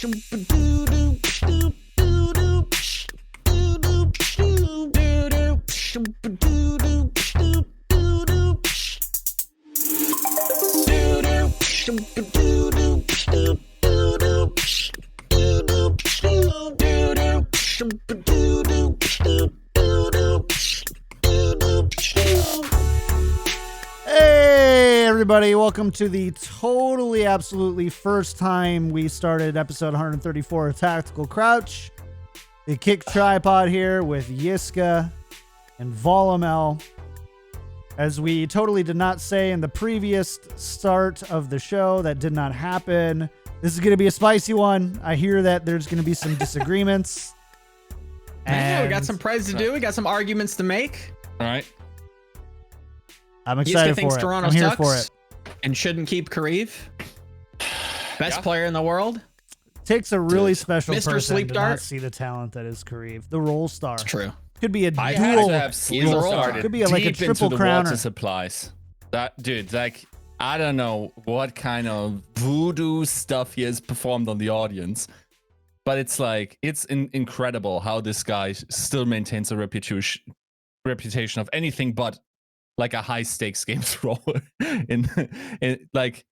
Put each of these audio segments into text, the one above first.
Hey everybody, welcome to the totally absolutely first time we started episode 134 of Tactical Crouch. The KickedTripod here with Yiska and Volamel. As we totally did not say in the previous start of the show, that did not happen. This is going to be a spicy one. I hear that there's going to be some disagreements. Yeah, we got some prize to do. We got some arguments to make. All right. I'm excited Yiska thinks for it. Toronto I'm here sucks for it. and shouldn't keep Kareev. Best player in the world. Takes a really special Mr. person Sleep to Dart. not see the talent that is Kareev, the roll star. It's true. Could be a I dual. have He's a roller. Could be like a deep triple into the crowner. water supplies. That dude, like, I don't know what kind of voodoo stuff he has performed on the audience, but it's like it's incredible how this guy still maintains a reputation of anything but like a high stakes game thrower. in like,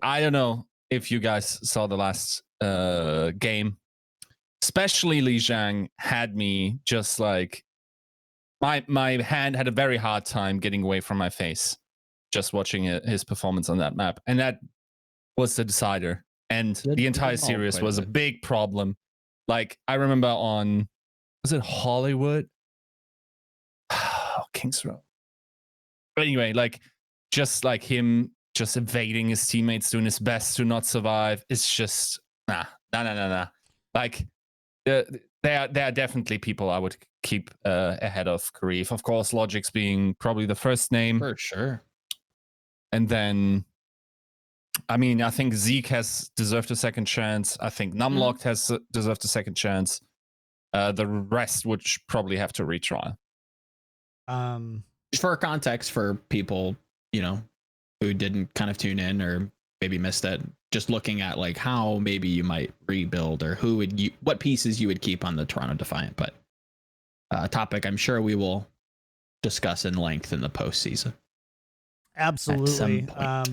I don't know if you guys saw the last game. Especially Li Zhang had me just like my hand had a very hard time getting away from my face just watching his performance on that map, and that was the decider. And the entire series was a big problem. Like I remember on, was it Hollywood? Kings Row. But anyway, like just like him just evading his teammates, doing his best to not survive. It's just nah. Like. There are definitely people I would keep ahead of Kareev. Of course, Logic's being probably the first name. For sure. And then, I mean, I think Zeke has deserved a second chance. I think Numlocked has deserved a second chance. The rest would probably have to retry. For context, for people, you know, who didn't kind of tune in or maybe missed it, just looking at like how maybe you might rebuild or what pieces you would keep on the Toronto Defiant, but a topic I'm sure we will discuss in length in the postseason. Absolutely.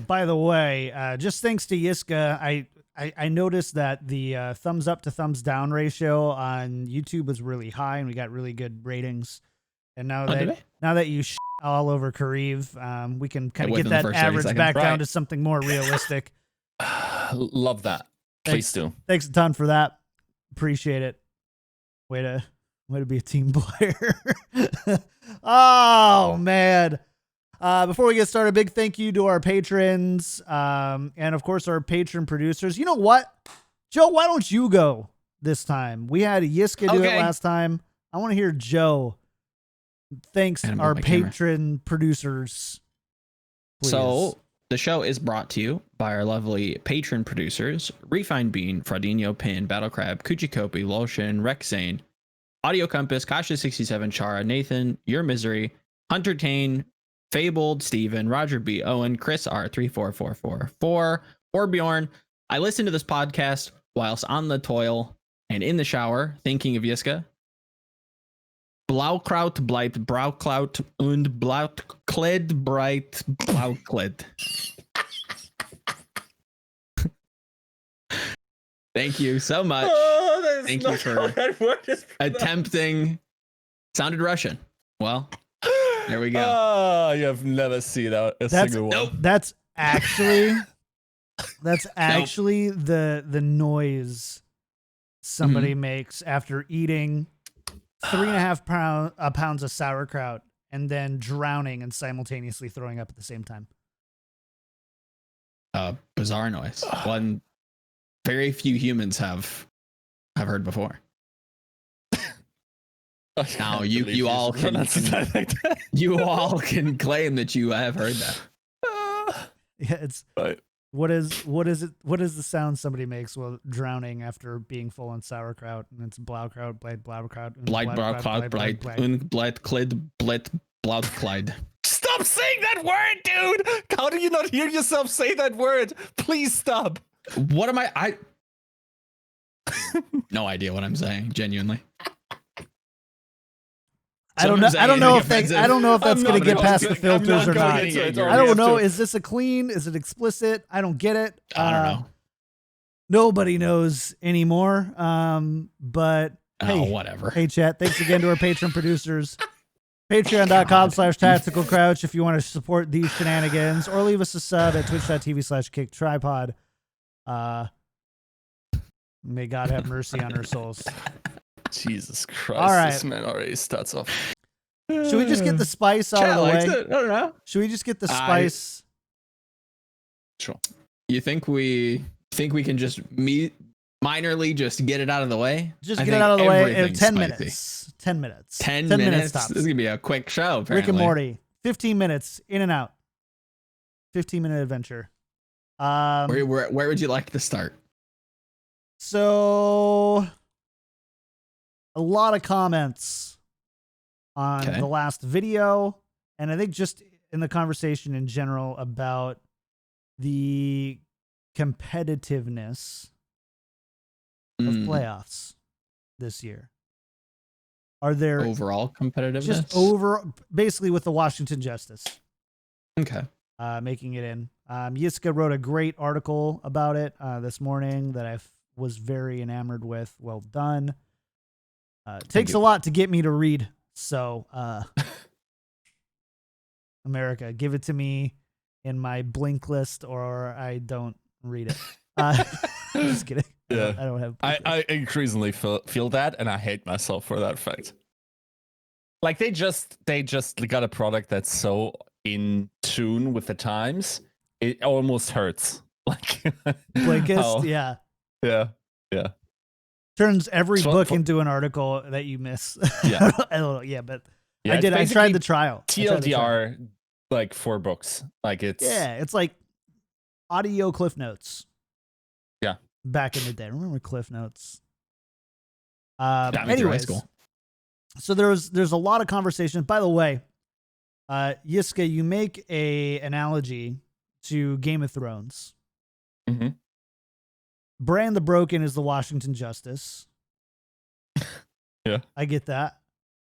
By the way, just thanks to Yiska, I noticed that the thumbs up to thumbs down ratio on YouTube was really high, and we got really good ratings. And now that you all over Kareev, we can kind of get that average back down to something more realistic. Love that. Please do. Thanks a ton for that. Appreciate it. Way to be a team player. Oh man. Before we get started, big thank you to our patrons, and of course our patron producers. You know what, Joe? Why don't you go this time? We had Yiska do it last time. I want to hear Joe. Thanks our patron producers. Please. So the show is brought to you by our lovely patron producers: Refined Bean, Fraudinho Pin, Battle Crab, Kuchikopi, Loshin, Rexane, Audio Compass, Kasha67, Chara, Nathan, Your Misery, Hunter Tane, Fabled, Steven, Roger B. Owen, Chris R34444, or Bjorn. I listen to this podcast whilst on the toil and in the shower, thinking of Yiska. Blaukraut bleibt Braukraut und Blautkleid breit Blaukleid. Thank you so much. Thank you for attempting. Sounded Russian. Well, there we go. Oh, you have never seen a single one. Nope. That's actually the noise somebody makes after eating 3.5 pounds of sauerkraut and then drowning and simultaneously throwing up at the same time. Bizarre noise. One very few humans have heard before. Now you all can you all can claim that you have heard that. Yeah, it's right. What is the sound somebody makes while drowning after being full on sauerkraut? And it's Blaukraut, Blaukraut, Blautkleid. Stop saying that word, dude! How do you not hear yourself say that word? Please stop. What am I No idea what I'm saying, genuinely. I don't know. I don't know if that's going to get past the filters or not. I don't know. Is this a clean? Is it explicit? I don't get it. I don't know. Nobody knows anymore. But hey, whatever. Hey, chat. Thanks again to our patron producers. Patreon.com/tacticalcrouch if you want to support these shenanigans, or leave us a sub at twitch.tv/KickedTripod. May God have mercy on our souls. Jesus Christ. All right. This man already starts off. Should we just get the spice out of the way? I don't know. Should we just get the spice? Sure. You think we can just minorly just get it out of the way? Just get it out of the way in 10 minutes. 10 minutes. 10 minutes tops. This is going to be a quick show, apparently. Rick and Morty. 15 minutes, in and out. 15-minute adventure. Where would you like to start? So, a lot of comments on the last video, and I think just in the conversation in general about the competitiveness of playoffs this year. Are there overall competitiveness? Just basically with the Washington Justice. Okay. Making it in. Yiska wrote a great article about it this morning that I was very enamored with. Well done. Takes a lot to get me to read. So, America, give it to me in my blink list or I don't read it. Just kidding. Yeah. I don't have. I increasingly feel that, and I hate myself for that fact. Like they just got a product that's so in tune with the times, it almost hurts. Like Blinkist, yeah. Turns every book into an article that you miss. Yeah, I don't know. Yeah, but yeah, I did. I tried the trial. TLDR, like 4 books. Like it's like audio Cliff Notes. Yeah, back in the day. Remember Cliff Notes? Anyways, so there's a lot of conversation. By the way, Yiska, you make a analogy to Game of Thrones. Mm-hmm. Bran the Broken is the Washington Justice. Yeah, I get that.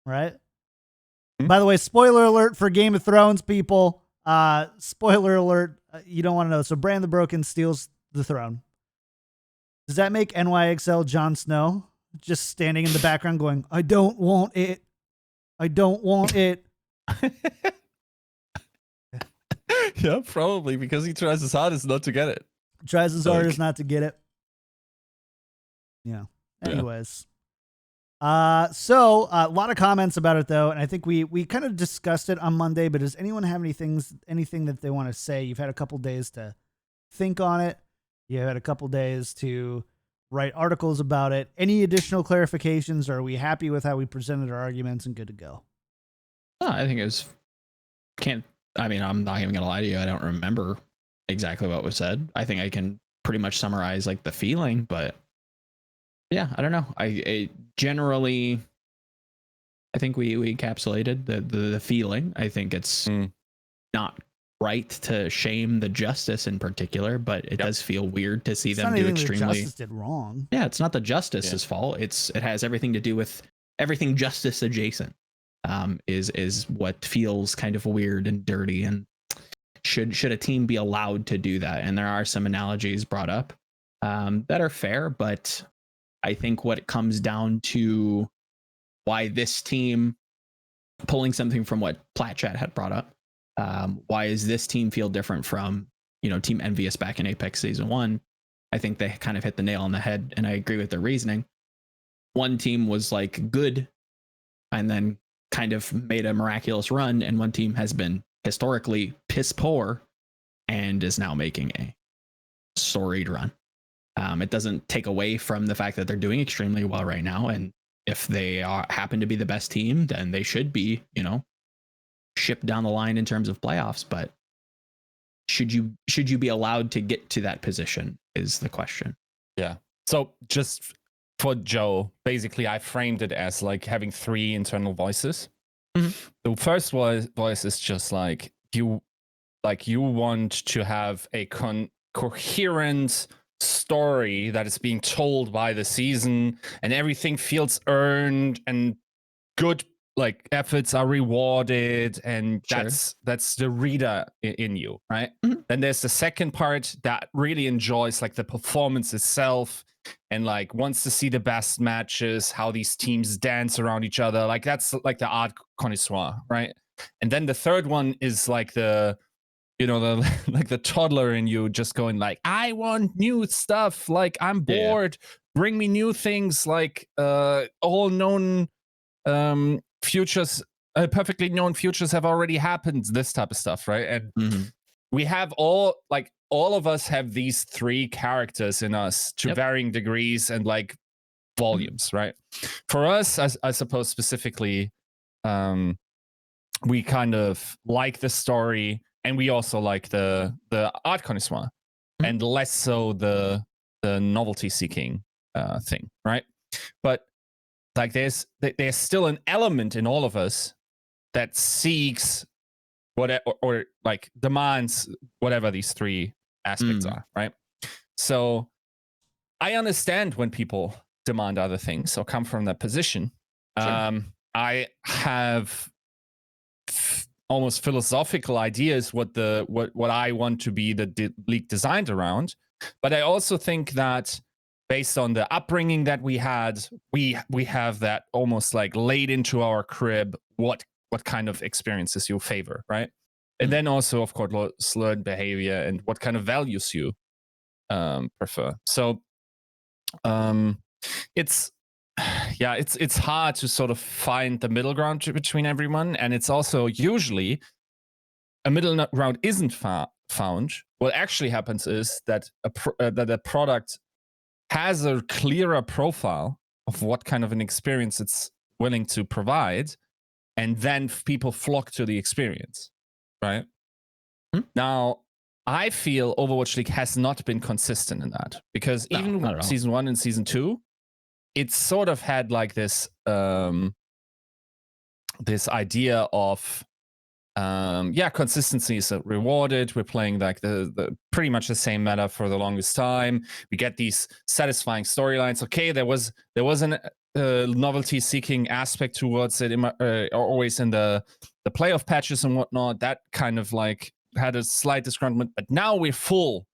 Right. Mm-hmm. By the way, spoiler alert for Game of Thrones, people. Spoiler alert. You don't want to know. So Bran the Broken steals the throne. Does that make NYXL Jon Snow just standing in the background going, I don't want it. I don't want it. Yeah, probably because he tries his hardest not to get it. Tries his hardest not to get it. Yeah. Anyways. So a lot of comments about it though, and I think we kind of discussed it on Monday, but does anyone have anything that they want to say? You've had a couple days to think on it. You had a couple days to write articles about it. Any additional clarifications? Or are we happy with how we presented our arguments and good to go? I think it was I'm not even gonna lie to you. I don't remember exactly what was said. I think I can pretty much summarize like the feeling, but yeah, I don't know. I generally, I think we encapsulated the feeling. I think it's not right to shame the Justice in particular, but it does feel weird to see them do extremely. The Justice did wrong. Yeah, it's not the Justice's fault. It has everything to do with everything Justice adjacent. Is what feels kind of weird and dirty, and should a team be allowed to do that? And there are some analogies brought up that are fair, but I think what it comes down to, why this team, pulling something from what Platchat had brought up, why does this team feel different from Team Envious back in Apex Season 1? I think they kind of hit the nail on the head, and I agree with their reasoning. One team was like good and then kind of made a miraculous run, and one team has been historically piss poor and is now making a storied run. It doesn't take away from the fact that they're doing extremely well right now, and if they happen to be the best team, then they should be, shipped down the line in terms of playoffs. But should you be allowed to get to that position is the question. Yeah. So just for Joe, basically I framed it as like having 3 internal voices. Mm-hmm. The first voice is just like you want to have a coherent story that is being told by the season, and everything feels earned, and good like efforts are rewarded, and Sure. that's the reader in you, right? Mhm. Then there's the second part that really enjoys like the performance itself, and like wants to see the best matches, how these teams dance around each other. Like that's like the art connoisseur, right? And then the third one is like the the like the toddler in you just going like, I want new stuff, like I'm Yeah. bored, bring me new things, like all known futures, perfectly known futures have already happened, this type of stuff, right? And Mhm. we have all of us have these three characters in us to Yep. varying degrees and like volumes, right? For us, I suppose specifically, we kind of like the story, and we also like the art connoisseur, and less so the novelty seeking thing, right? But like there's still an element in all of us that seeks whatever, or like demands whatever these three aspects are, right? So I understand when people demand other things or come from that position. Sure. I have almost philosophical ideas what I want to be the league designed around, but I also think that based on the upbringing that we had, we have that almost like laid into our crib what kind of experiences you favor, right? And then also, of course, learned behavior and what kind of values you prefer. So it's it's hard to sort of find the middle ground between everyone, and it's also usually a middle ground isn't found. What actually happens is that that a product has a clearer profile of what kind of an experience it's willing to provide, and then people flock to the experience, right? Now, I feel Overwatch League has not been consistent in that, because No, even not at all. season 1 and season 2, it sort of had like this this idea of consistency is rewarded. We're playing like the pretty much the same meta for the longest time. We get these satisfying storylines. Okay, there was an novelty seeking aspect towards it, always in the playoff patches and whatnot. That kind of like had a slight disgruntlement, but now we're full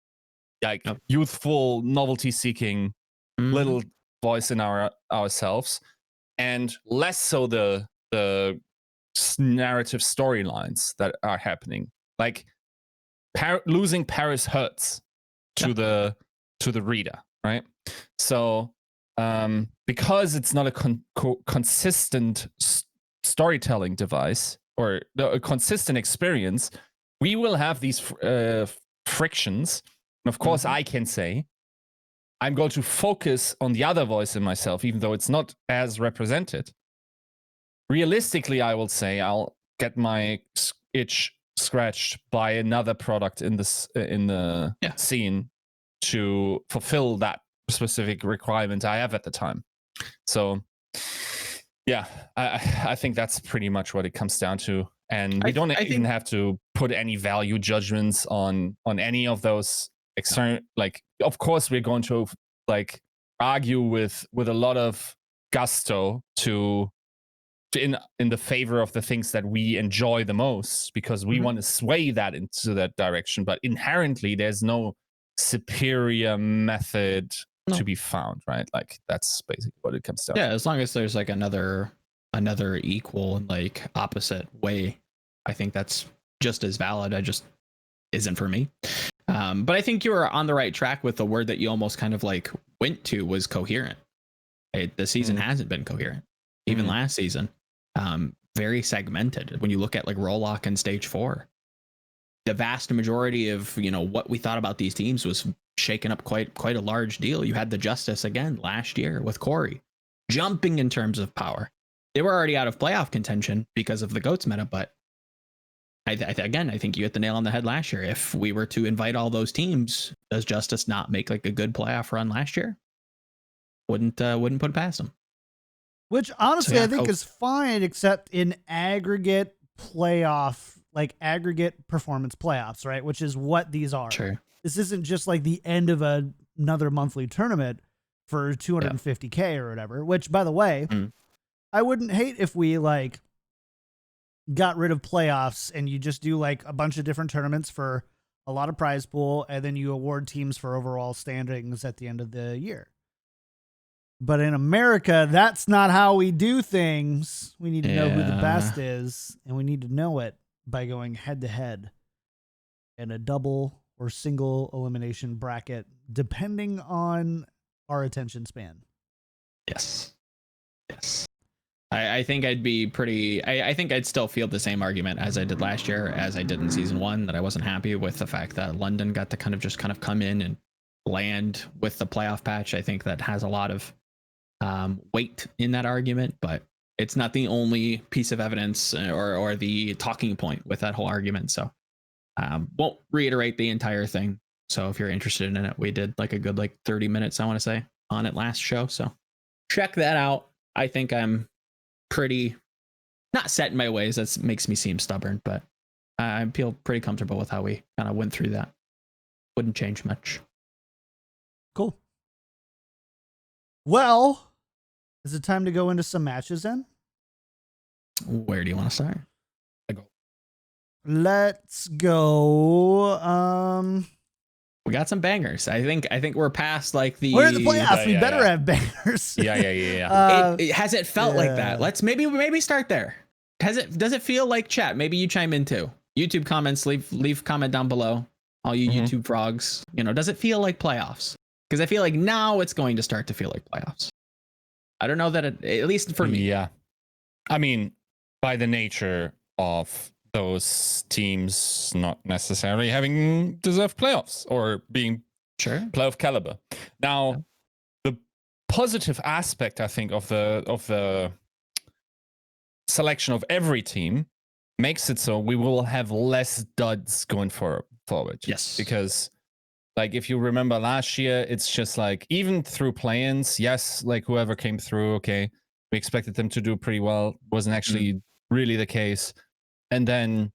like youthful novelty seeking little voice in ourselves, and less so the narrative storylines that are happening. Like losing Paris hurts to the reader, right? So because it's not a consistent storytelling device or a consistent experience, we will have these frictions. And of course, I can say I'm going to focus on the other voice in myself, even though it's not as represented. Realistically, I will say I'll get my itch scratched by another product in the scene to fulfill that specific requirement I have at the time. So yeah, I think that's pretty much what it comes down to. And we don't even have to put any value judgments on any of those external. Like, of course, we're going to like argue with a lot of gusto in the favor of the things that we enjoy the most, because we want to sway that into that direction. But inherently, there's no superior method to be found, right? Like that's basically what it comes down to. Yeah, as long as there's like another equal and like opposite way, I think that's just as valid. I just isn't for me. But I think you were on the right track with the word that you almost kind of like went to was coherent. The season hasn't been coherent. Even last season, very segmented. When you look at like Rollock and Stage 4, the vast majority of what we thought about these teams was shaken up quite a large deal. You had the Justice again last year with Corey jumping in terms of power. They were already out of playoff contention because of the GOATS meta, but I think you hit the nail on the head last year. If we were to invite all those teams, does Justice not make like a good playoff run last year? Wouldn't put it past them. Which honestly, I think is fine, except in aggregate playoff, like aggregate performance playoffs, right? Which is what these are. Sure. This isn't just like the end of a another monthly tournament for 250K or whatever, which, by the way, I wouldn't hate if we like got rid of playoffs and you just do like a bunch of different tournaments for a lot of prize pool, and then you award teams for overall standings at the end of the year. But in America, that's not how we do things. We need to know who the best is, and we need to know it by going head to head in a double or single elimination bracket, depending on our attention span. Yes. I think I'd be pretty. I think I'd still feel the same argument as I did last year, as I did in season 1, that I wasn't happy with the fact that London got to kind of come in and land with the playoff patch. I think that has a lot of weight in that argument, but it's not the only piece of evidence or the talking point with that whole argument. So won't reiterate the entire thing. So if you're interested in it, we did like a good 30 minutes, I want to say, on it last show. So check that out. I think I'm pretty not set in my ways. That makes me seem stubborn, but I feel pretty comfortable with how we kind of went through that. Wouldn't change much. Cool. Well, is it time to go into some matches then? Where do you want to start? Let's go. We got some bangers. I think we're past the. We're in the playoffs. We better have bangers. Yeah. Has it felt like that? Let's maybe start there. Does it feel like, chat? Maybe you chime in too. YouTube comments, leave comment down below. All you YouTube frogs. Does it feel like playoffs? Because I feel like now it's going to start to feel like playoffs. I don't know that at least for me. Yeah. I mean, by the nature of those teams not necessarily having deserved playoffs or being playoff caliber. Now, the positive aspect, I think, of the selection of every team makes it so we will have less duds going forward. Yes. Because if you remember last year, it's just even through play-ins, yes, whoever came through, okay, we expected them to do pretty well. Wasn't actually really the case. And then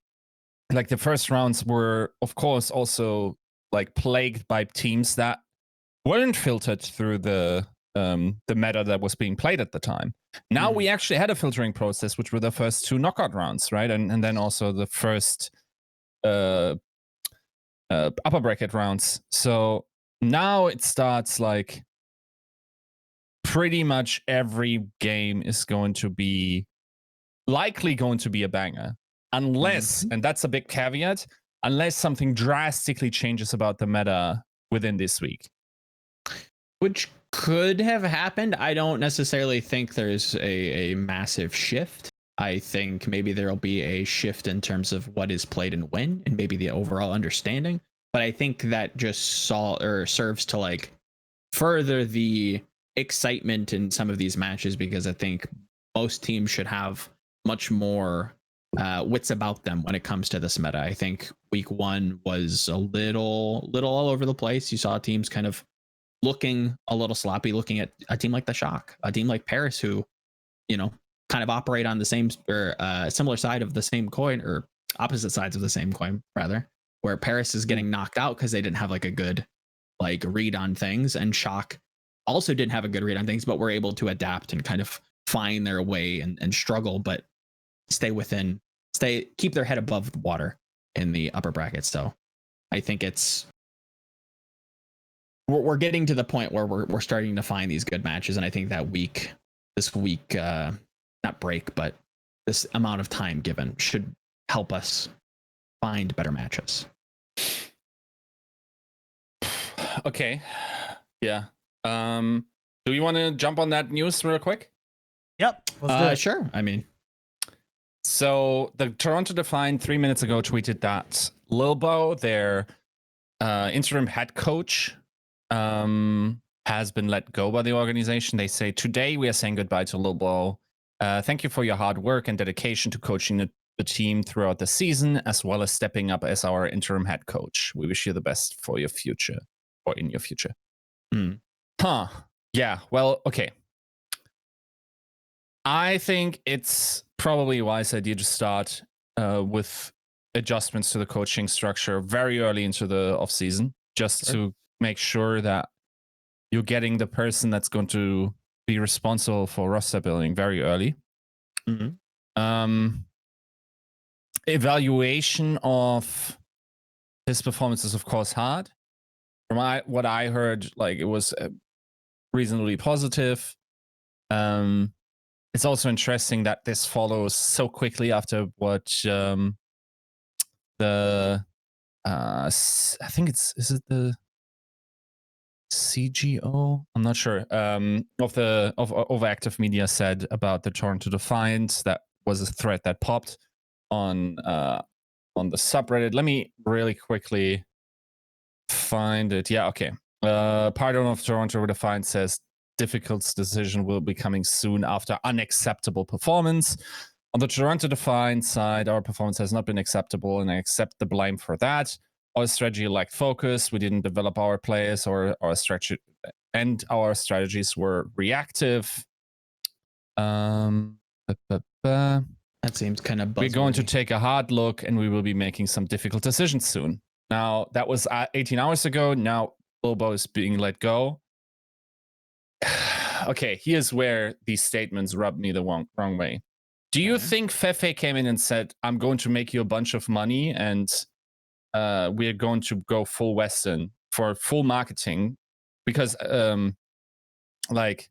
the first rounds were, of course, also plagued by teams that weren't filtered through the meta that was being played at the time. Now we actually had a filtering process, which were the first 2 knockout rounds, right? And then also the first upper bracket rounds. So now it starts pretty much every game is likely going to be a banger. Unless, and that's a big caveat, unless something drastically changes about the meta within this week. Which could have happened. I don't necessarily think there's a massive shift. I think maybe there'll be a shift in terms of what is played and when, and maybe the overall understanding. But I think that just serves to further the excitement in some of these matches, because I think most teams should have much more wits about them when it comes to this meta. I think week 1 was a little all over the place. You saw teams kind of looking a little sloppy, looking at a team like the Shock, a team like Paris, who, kind of operate on the same or similar side of the same coin, or opposite sides of the same coin, rather, where Paris is getting knocked out because they didn't have a good read on things, and Shock also didn't have a good read on things, but were able to adapt and kind of find their way and struggle, but keep their head above water in the upper brackets. So I think we're getting to the point where we're starting to find these good matches. And I think that this week, not break, but this amount of time given should help us find better matches. Okay. Yeah. Do you want to jump on that news real quick? Yep. Let's do it. Sure. I mean, so the Toronto Defiant 3 minutes ago tweeted that Liibow, their interim head coach, has been let go by the organization. They say, today we are saying goodbye to Liibow. Thank you for your hard work and dedication to coaching the team throughout the season, as well as stepping up as our interim head coach. We wish you the best for your future, or in your future. Yeah, well, okay. I think it's probably a wise idea to start with adjustments to the coaching structure very early into the offseason, just to make sure that you're getting the person that's going to be responsible for roster building very early. Evaluation of his performance is, of course, hard. From what I heard, like, it was reasonably positive. It's also interesting that this follows so quickly after what I think is it the CGO? I'm not sure. Of Overactive Media said about the Toronto Defiant. That was a thread that popped on the subreddit. Let me really quickly find it. Yeah, okay. Pardon of Toronto Defiant says difficult decision will be coming soon after unacceptable performance. On the Toronto Defiant side, our performance has not been acceptable, and I accept the blame for that. Our strategy lacked focus. We didn't develop our players or our strategy, and our strategies were reactive. That seems kind of buzzwordy. We're going to take a hard look, and we will be making some difficult decisions soon. Now, that was 18 hours ago. Now, Liibow is being let go. Okay, here's where these statements rub me the wrong way. Do you think Fefe came in and said, I'm going to make you a bunch of money and we're going to go full Western for full marketing? Because, like,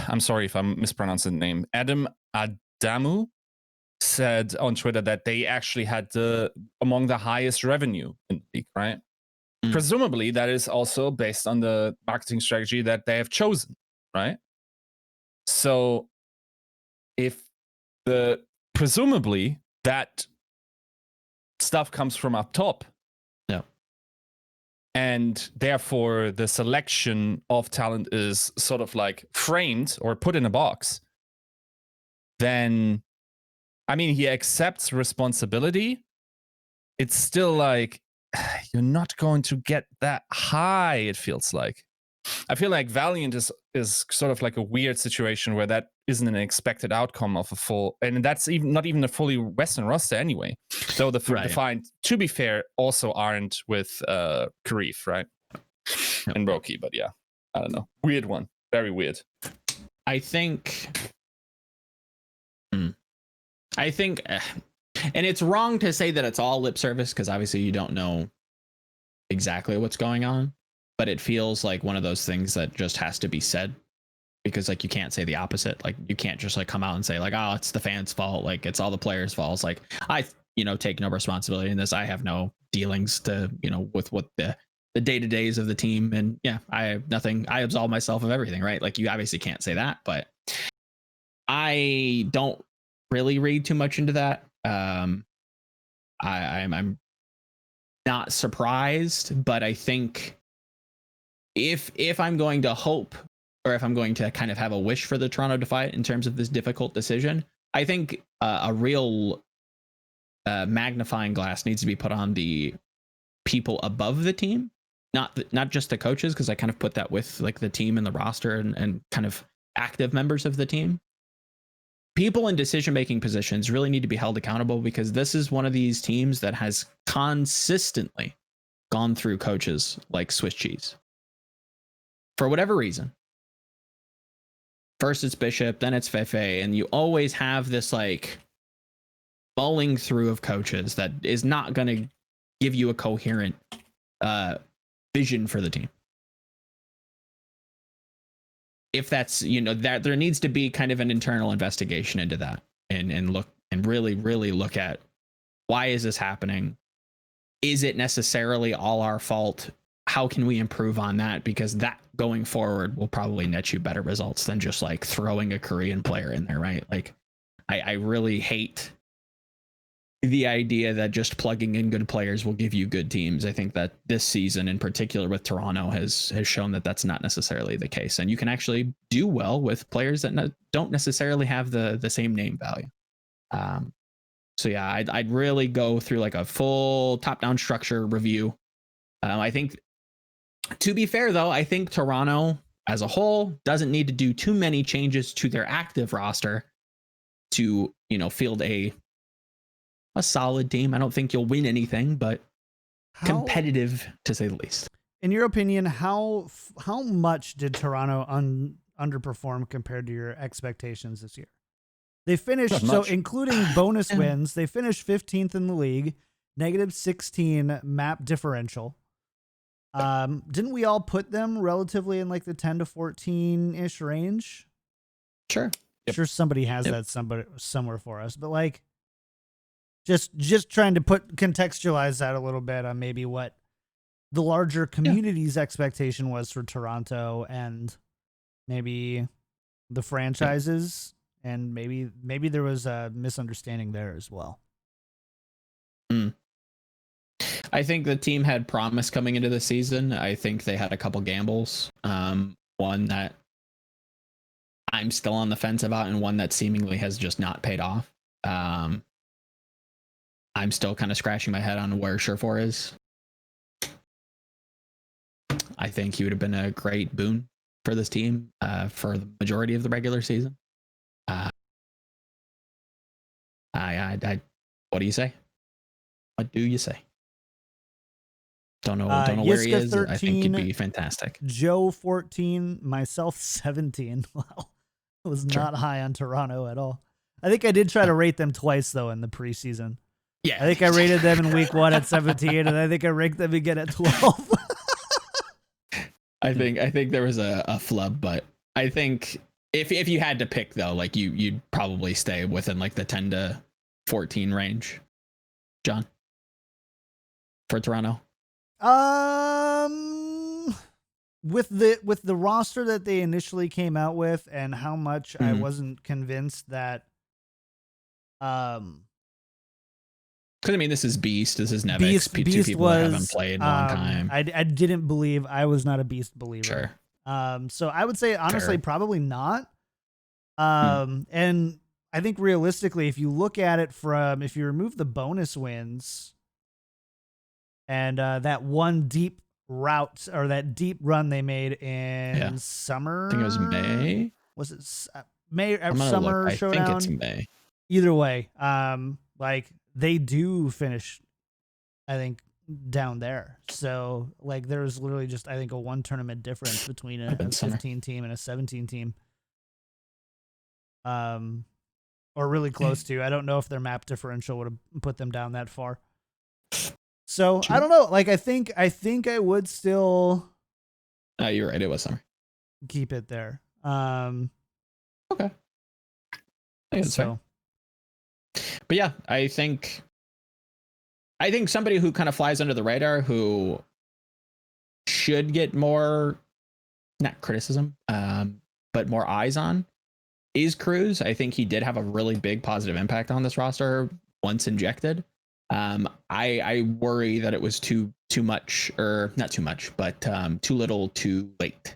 I'm sorry if I'm mispronouncing the name. Adam Adamu said on Twitter that they actually had among the highest revenue in the league, right? Presumably, that is also based on the marketing strategy that they have chosen, right? So, presumably that stuff comes from up top. Yeah. And therefore, the selection of talent is sort of like framed or put in a box. Then, I mean, he accepts responsibility. It's still like, you're not going to get that high, it feels like. I feel like Valiant is sort of like a weird situation where that isn't an expected outcome of a full, and that's not even a fully Western roster anyway. So the Defiant, to be fair, also aren't with Karif, right? And Roki, but yeah, I don't know. Weird one. Very weird. I think, and it's wrong to say that it's all lip service, because obviously you don't know exactly what's going on, but it feels like one of those things that just has to be said, because like you can't say the opposite. Like you can't just like come out and say like, oh, it's the fans' fault, like it's all the players' fault. It's like, I take no responsibility in this. I have no dealings to with what the day-to-days of the team, and yeah, I have nothing. I absolve myself of everything, right? Like you obviously can't say that, but I don't really read too much into that. I'm not surprised, but I think if I'm going to hope, or if I'm going to kind of have a wish for the Toronto Defiant in terms of this difficult decision, I think a real magnifying glass needs to be put on the people above the team, not just the coaches, because I kind of put that with like the team and the roster and kind of active members of the team. People in decision-making positions really need to be held accountable, because this is one of these teams that has consistently gone through coaches like Swiss cheese. For whatever reason. First it's Bishop, then it's Fefe, and you always have this like mulling through of coaches that is not going to give you a coherent vision for the team. If that's, that there needs to be kind of an internal investigation into that and look and really look at, why is this happening? Is it necessarily all our fault? How can we improve on that? Because that going forward will probably net you better results than just like throwing a Korean player in there, right? Like I really hate the idea that just plugging in good players will give you good teams. I think that this season in particular with Toronto has shown that that's not necessarily the case. And you can actually do well with players that don't necessarily have the same name value. So yeah, I'd really go through like a full top-down structure review. I think, to be fair though, I think Toronto as a whole doesn't need to do too many changes to their active roster to, field a solid team. I don't think you'll win anything, but competitive to say the least. in your opinion, how much did Toronto underperform compared to your expectations this year? They finished, so including bonus wins, they finished 15th in the league, -16 map differential. Didn't we all put them relatively in like the 10 to 14-ish range? Sure. Yep. Sure somebody has that somewhere for us, but like just trying to contextualize that a little bit on maybe what the larger community's expectation was for Toronto and maybe the franchises, and maybe there was a misunderstanding there as well. I think the team had promise coming into the season. I think they had a couple gambles. One that I'm still on the fence about, and one that seemingly has just not paid off. I'm still kind of scratching my head on where Surefour is. I think he would have been a great boon for this team for the majority of the regular season. What do you say? What do you say? Don't know where he is. 13, I think he'd be fantastic. Joe 14, myself 17. Wow. It was not high on Toronto at all. I think I did try to rate them twice though in the preseason. Yeah. I think I rated them in week 1 at 17, and I think I ranked them again at 12. I think there was a flub, but I think if you had to pick though, like you'd probably stay within like the 10 to 14 range, John, for Toronto. With the roster that they initially came out with, and how much I wasn't convinced that because I mean, this is Beast, this is Nevix, two people that haven't played in a long time. I didn't believe, I was not a Beast believer. Sure. So I would say honestly, probably not. And I think realistically, if you look at it if you remove the bonus wins and that one deep route or that deep run they made in summer, I think it was May. Was it May or summer showdown? I think it's May. Either way, like they do finish, I think, down there. So like there's literally just, I think, a one tournament difference between a 15 team and a 17 team. Or really close to. I don't know if their map differential would have put them down that far. So I don't know. Like I think I would still. You're right. It was summer. Keep it there. Okay. I think that's fair. But yeah, I think somebody who kind of flies under the radar, who should get more, not criticism, but more eyes on, is Cruz. I think he did have a really big positive impact on this roster once injected. I worry that it was too much, or not too much, but too little too late.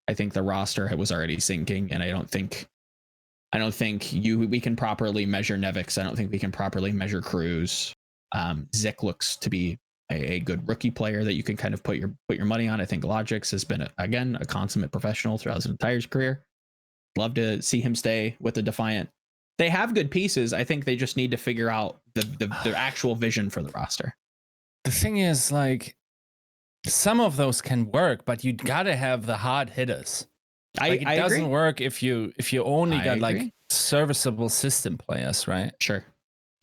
I think the roster was already sinking, and I don't think we can properly measure Nevix. I don't think we can properly measure Cruz. Zik looks to be a good rookie player that you can kind of put your money on. I think Logix has been a consummate professional throughout his entire career. Love to see him stay with the Defiant. They have good pieces. I think they just need to figure out the actual vision for the roster. The thing is, like, some of those can work, but you gotta have the hard hitters. It doesn't work if you only got like serviceable system players, right? Sure.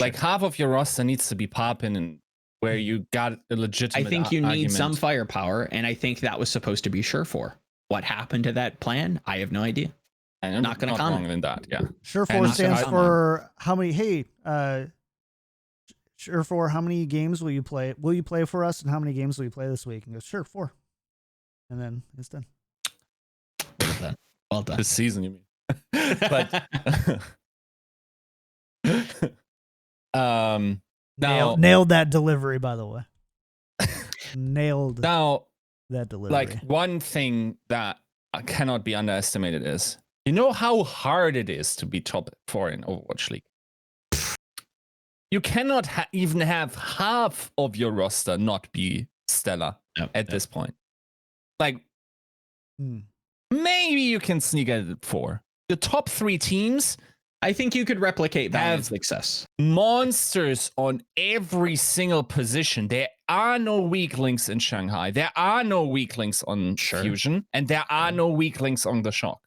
Like half of your roster needs to be popping, and where you got a legitimate. I think you need some firepower, and I think that was supposed to be Surefour. What happened to that plan? I have no idea. I'm not going to comment on that. Yeah. Surefour stands for how many? Hey, Surefour, how many games will you play? Will you play for us? And how many games will you play this week? And goes, sure, 4. And then it's done. Well done. This season, you mean? But nailed that delivery, by the way. Nailed that delivery. Like, one thing that cannot be underestimated is, you know how hard it is to be top 4 in Overwatch League. You cannot even have half of your roster not be stellar at this point. Like, maybe you can sneak at 4. The top 3 teams I think you could replicate Valiant's success. Monsters on every single position. There are no weak links in Shanghai. There are no weak links on Fusion, and there are no weak links on the Shock.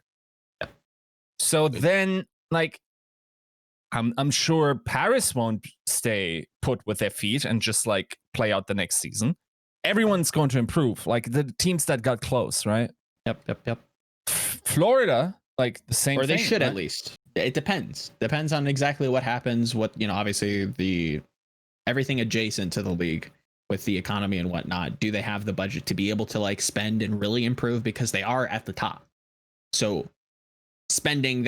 Yep. So then, like, I'm sure Paris won't stay put with their feet and just like play out the next season. Everyone's going to improve. Like the teams that got close, right? Yep. Florida, like the same thing. Or they should, right? at least. It depends. Depends on exactly what happens. What, obviously everything adjacent to the league with the economy and whatnot. Do they have the budget to be able to like spend and really improve, because they are at the top? So spending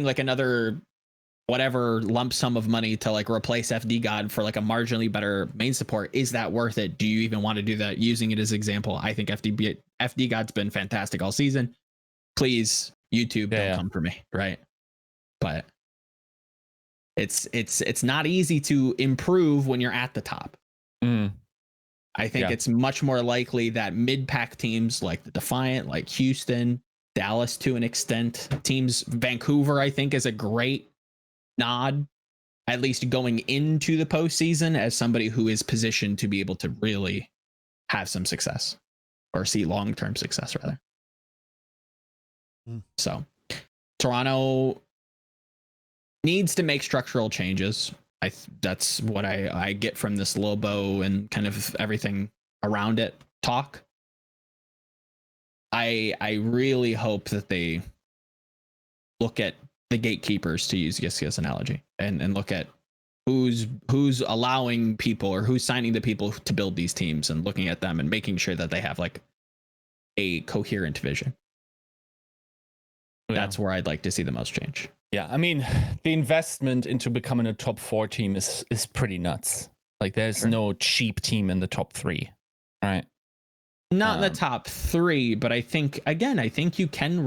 like another whatever lump sum of money to like replace FD God for like a marginally better main support, is that worth it? Do you even want to do that? Using it as example, I think FD God's been fantastic all season. Please, YouTube, don't come for me, right? But it's not easy to improve when you're at the top. I think it's much more likely that mid-pack teams like the Defiant, like Houston, Dallas to an extent, teams, Vancouver, I think is a great nod, at least going into the postseason, as somebody who is positioned to be able to really have some success, or see long-term success rather. So Toronto needs to make structural changes. That's what I get from this Liibow and kind of everything around it talk. I really hope that they look at the gatekeepers, to use Yiska's analogy, and look at who's allowing people, or who's signing the people to build these teams, and looking at them and making sure that they have like a coherent vision. That's where I'd like to see the most change. Yeah, I mean, the investment into becoming a top 4 team is pretty nuts. Like, there's no cheap team in the top 3, right? Not in the top 3, but I think you can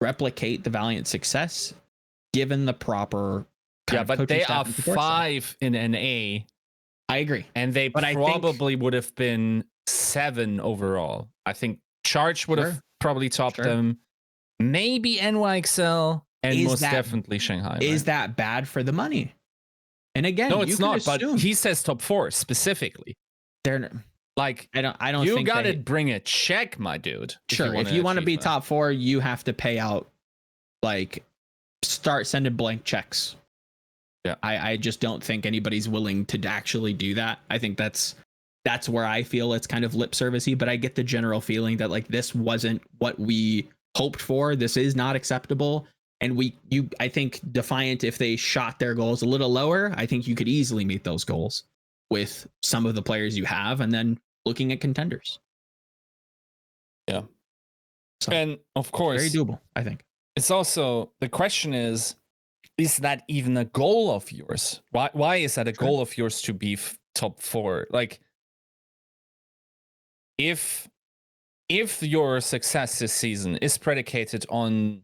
replicate the Valiant success given the proper but they are 5 in NA. I agree. And they probably would have been 7 overall. I think Charge would have probably topped them. Maybe NYXL, and most definitely Shanghai. Is that bad for the money? And again, no, it's not. But he says top 4 specifically. They're like, I don't. You think got to bring a check, my dude. Sure, if you want to be top 4, you have to pay out, like, start sending blank checks. Yeah, I just don't think anybody's willing to actually do that. I think that's where I feel it's kind of lip servicey. But I get the general feeling that like this wasn't what we hoped for. This is not acceptable. And I think Defiant, if they shot their goals a little lower, I think you could easily meet those goals with some of the players you have, and then looking at contenders. Yeah. So, and of course, very doable, I think. It's also, the question is that even a goal of yours? Why is that a goal of yours to be top 4? Like, if your success this season is predicated on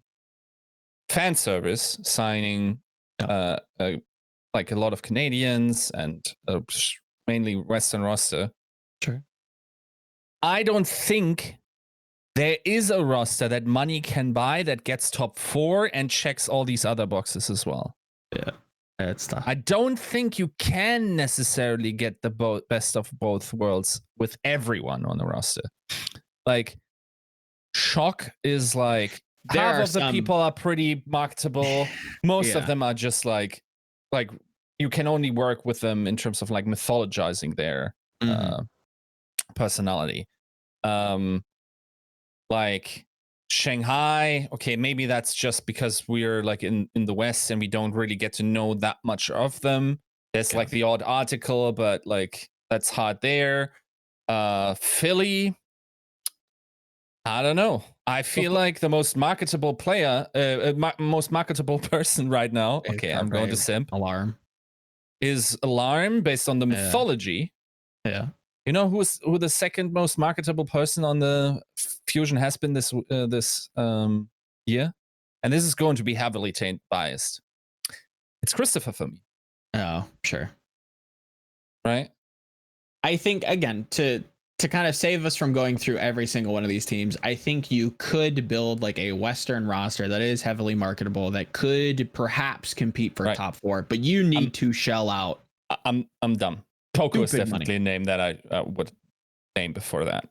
fan service, signing like a lot of Canadians and mainly Western roster, I don't think there is a roster that money can buy that gets top 4 and checks all these other boxes as well. Yeah, it's tough. I don't think you can necessarily get the best of both worlds with everyone on the roster. Like, Shock is like, half of the people are pretty marketable. Most of them are just like you can only work with them in terms of like mythologizing their personality. Like Shanghai, okay, maybe that's just because we're like in the West and we don't really get to know that much of them. There's like the odd article, but like that's hard there. Philly, I don't know. I feel like the most marketable player, most marketable person right now, okay, I'm going to simp. Alarm. Is Alarm, based on the mythology. Yeah. You know who the second most marketable person on the Fusion has been this year? And this is going to be heavily biased. It's Christopher for me. Oh, sure. Right? I think, again, to to kind of save us from going through every single one of these teams, I think you could build like a Western roster that is heavily marketable that could perhaps compete for top 4, but you need to shell out. I'm dumb. Coco is Stupid definitely a name that I would name before that.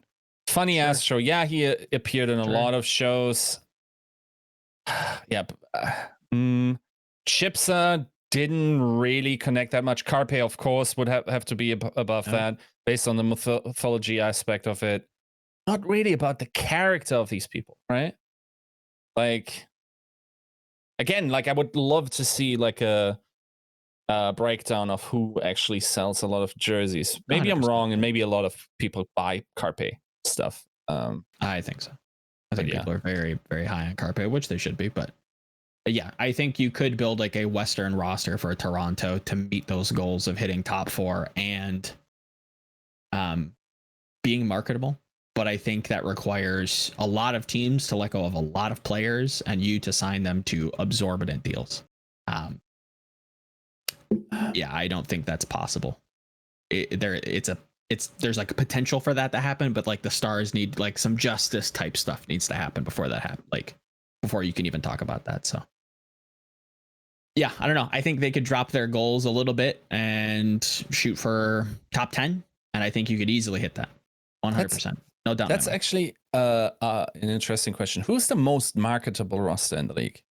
Funny ass show. Yeah, he appeared in a lot of shows. Yeah. Chipsa didn't really connect that much. Carpe, of course, would have to be above that based on the mythology aspect of it. Not really about the character of these people, right? Like, again, like I would love to see like a breakdown of who actually sells a lot of jerseys. Maybe 100%. I'm wrong, and maybe a lot of people buy Carpe stuff. I think so. I think people are very, very high on Carpe, which they should be. But yeah, I think you could build like a Western roster for Toronto to meet those goals of hitting top 4 and being marketable. But I think that requires a lot of teams to let go of a lot of players and you to sign them to absorbent deals. Yeah, I don't think that's possible. There's like a potential for that to happen, but like the Stars need like some justice type stuff needs to happen before that happens, like before you can even talk about that. So yeah, I don't know. I think they could drop their goals a little bit and shoot for top 10, and I think you could easily hit that 100%. No doubt. That's actually an interesting question. Who's the most marketable roster in the league?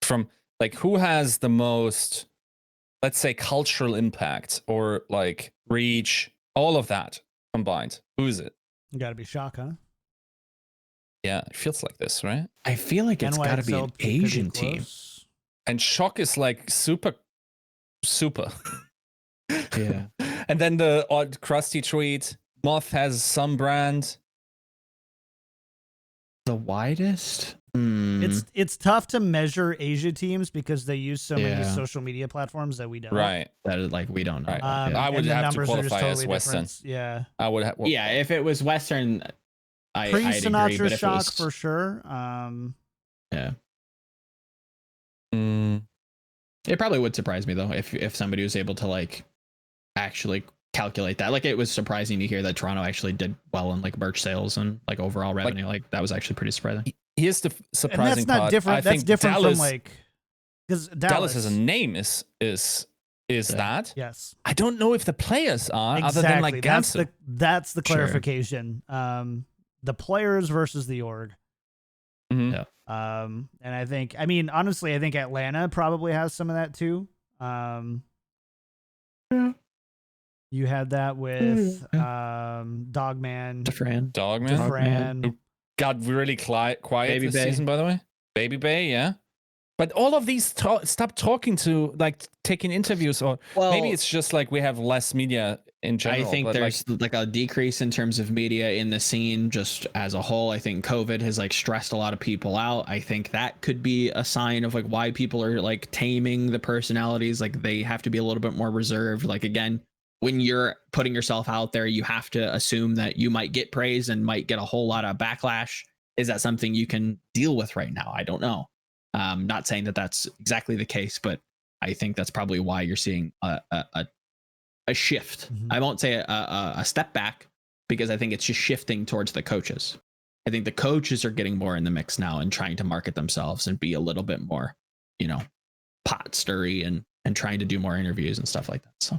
From like who has the most, let's say, cultural impact or like reach, all of that combined? Who is it? You gotta be Shock, huh? Yeah, it feels like this, right? I feel like it's gotta be an Asian team. And Shock is like super. Yeah. And then the odd crusty tweet. Moth has some brand. The widest? It's tough to measure Asia teams because they use so many social media platforms that we don't. Right. That is like we don't know. Right. I would have to qualify as Western. Yeah. I would have. Yeah, if it was Western, I'd Sinatra agree. But Shock was, for sure. Yeah. It probably would surprise me though if somebody was able to like actually calculate that. Like it was surprising to hear that Toronto actually did well in like merch sales and like overall revenue. Like that was actually pretty surprising. Here's the surprising and that's not part. different. That's different Dallas, from like because Dallas as a name is that. Yes. I don't know if the players are exactly. other than like Gamsu. That's the clarification. The players versus the org. Mm-hmm. Yeah. And I think honestly I think Atlanta probably has some of that too. Yeah. You had that with Dogman. Dogman. Who got really quiet Baby this Bay. season, by the way. Baby Bay, yeah. But all of these stop talking to like taking interviews, or maybe it's just like we have less media in general. I think there's like a decrease in terms of media in the scene just as a whole. I think COVID has like stressed a lot of people out. I think that could be a sign of like why people are like taming the personalities. Like they have to be a little bit more reserved. Like again, when you're putting yourself out there, you have to assume that you might get praise and might get a whole lot of backlash. Is that something you can deal with right now? I don't know. Not saying that that's exactly the case, but I think that's probably why you're seeing a shift. Mm-hmm. I won't say a step back because I think it's just shifting towards the coaches. I think the coaches are getting more in the mix now and trying to market themselves and be a little bit more, pot stirry and trying to do more interviews and stuff like that. So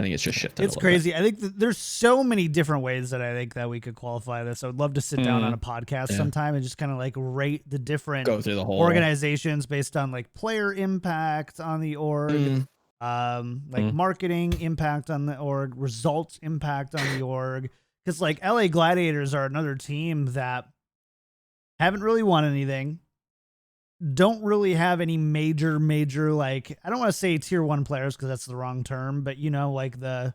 I think it's just shifted. It's crazy. I think there's so many different ways that I think that we could qualify this. I would love to sit down on a podcast sometime and just kind of like rate the different go through the whole organizations based on like player impact on the org, marketing impact on the org, results impact on the org. Because like LA Gladiators are another team that haven't really won anything. Don't really have any major like, I don't want to say tier 1 players because that's the wrong term, but like the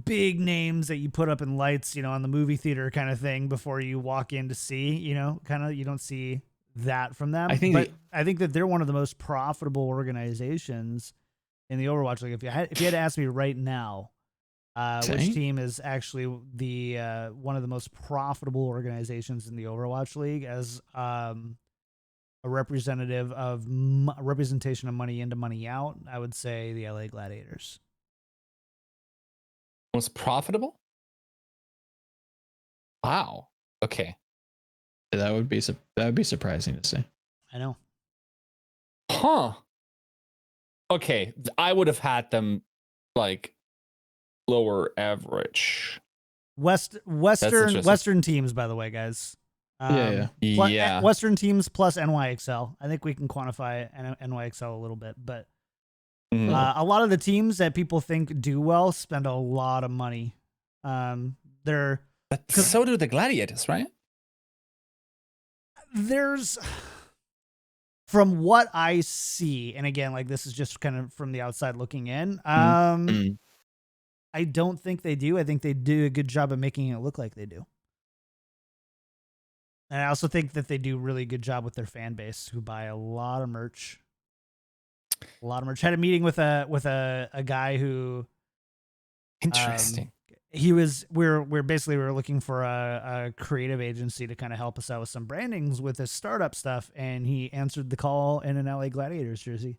big names that you put up in lights, on the movie theater kind of thing before you walk in to see, you don't see that from them. I think that they're one of the most profitable organizations in the Overwatch League. If you had to ask me right now, which team is actually the one of the most profitable organizations in the Overwatch League as a representative of representation of money into money out, I would say the LA Gladiators. Most profitable? Wow. Okay. That would be surprising to see. I know. Huh. Okay, I would have had them like lower average. Western teams, by the way, guys. Yeah. Western teams plus NYXL. I think we can quantify NYXL a little bit, but a lot of the teams that people think do well spend a lot of money. But so do the Gladiators, right? There's, from what I see, and again, like this is just kind of from the outside looking in. I don't think they do. I think they do a good job of making it look like they do. And I also think that they do a really good job with their fan base, who buy a lot of merch. Had a meeting with a guy who. Interesting. We're looking for a creative agency to kind of help us out with some brandings with his startup stuff, and he answered the call in an LA Gladiators jersey.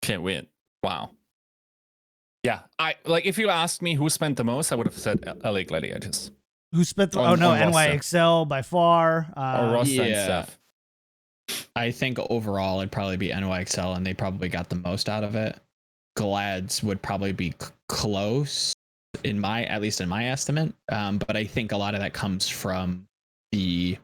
Can't win. Wow. Yeah, if you asked me who spent the most, I would have said LA Gladiators. Who spent the NYXL by far. Or roster and stuff. I think overall it'd probably be NYXL, and they probably got the most out of it. Glads would probably be close at least in my estimate. But I think a lot of that comes from the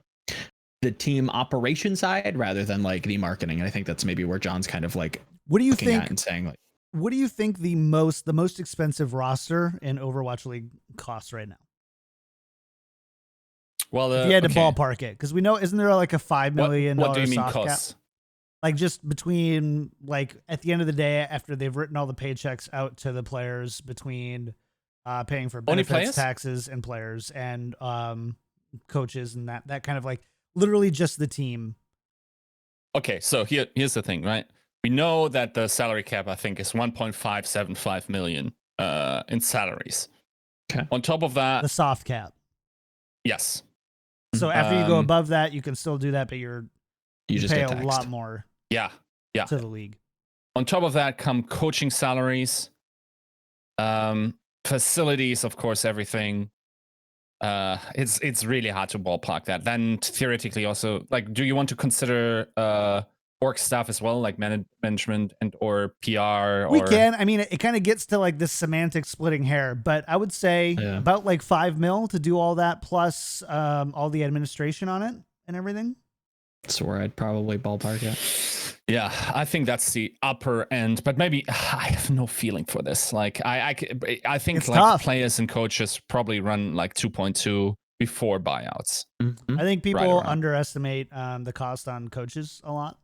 team operation side rather than like the marketing. And I think that's maybe where John's kind of like, what do you think? And saying like, what do you think the most expensive roster in Overwatch League costs right now? Well, if you had to ballpark it, because we know, isn't there like a $5 million what do you mean soft costs? cap? Like just between, like at the end of the day, after they've written all the paychecks out to the players, between paying for benefits, taxes, and players, and coaches, and that kind of like literally just the team. Okay, so here's the thing, right? We know that the salary cap, I think, is 1.575 million in salaries. Okay. On top of that, the soft cap. Yes. So after you go above that, you can still do that, but you just pay get a taxed. lot more. Yeah. To the league. On top of that come coaching salaries, facilities, of course, everything. It's really hard to ballpark that. Then theoretically also, like, do you want to consider org staff as well, like management and or PR? We can. I mean, it kind of gets to like this semantic splitting hair, but I would say about like $5 million to do all that, plus all the administration on it and everything. That's where I'd probably ballpark it. Yeah, I think that's the upper end, but maybe I have no feeling for this. Like I think it's like tough. Players and coaches probably run like 2.2 before buyouts. I think people underestimate the cost on coaches a lot.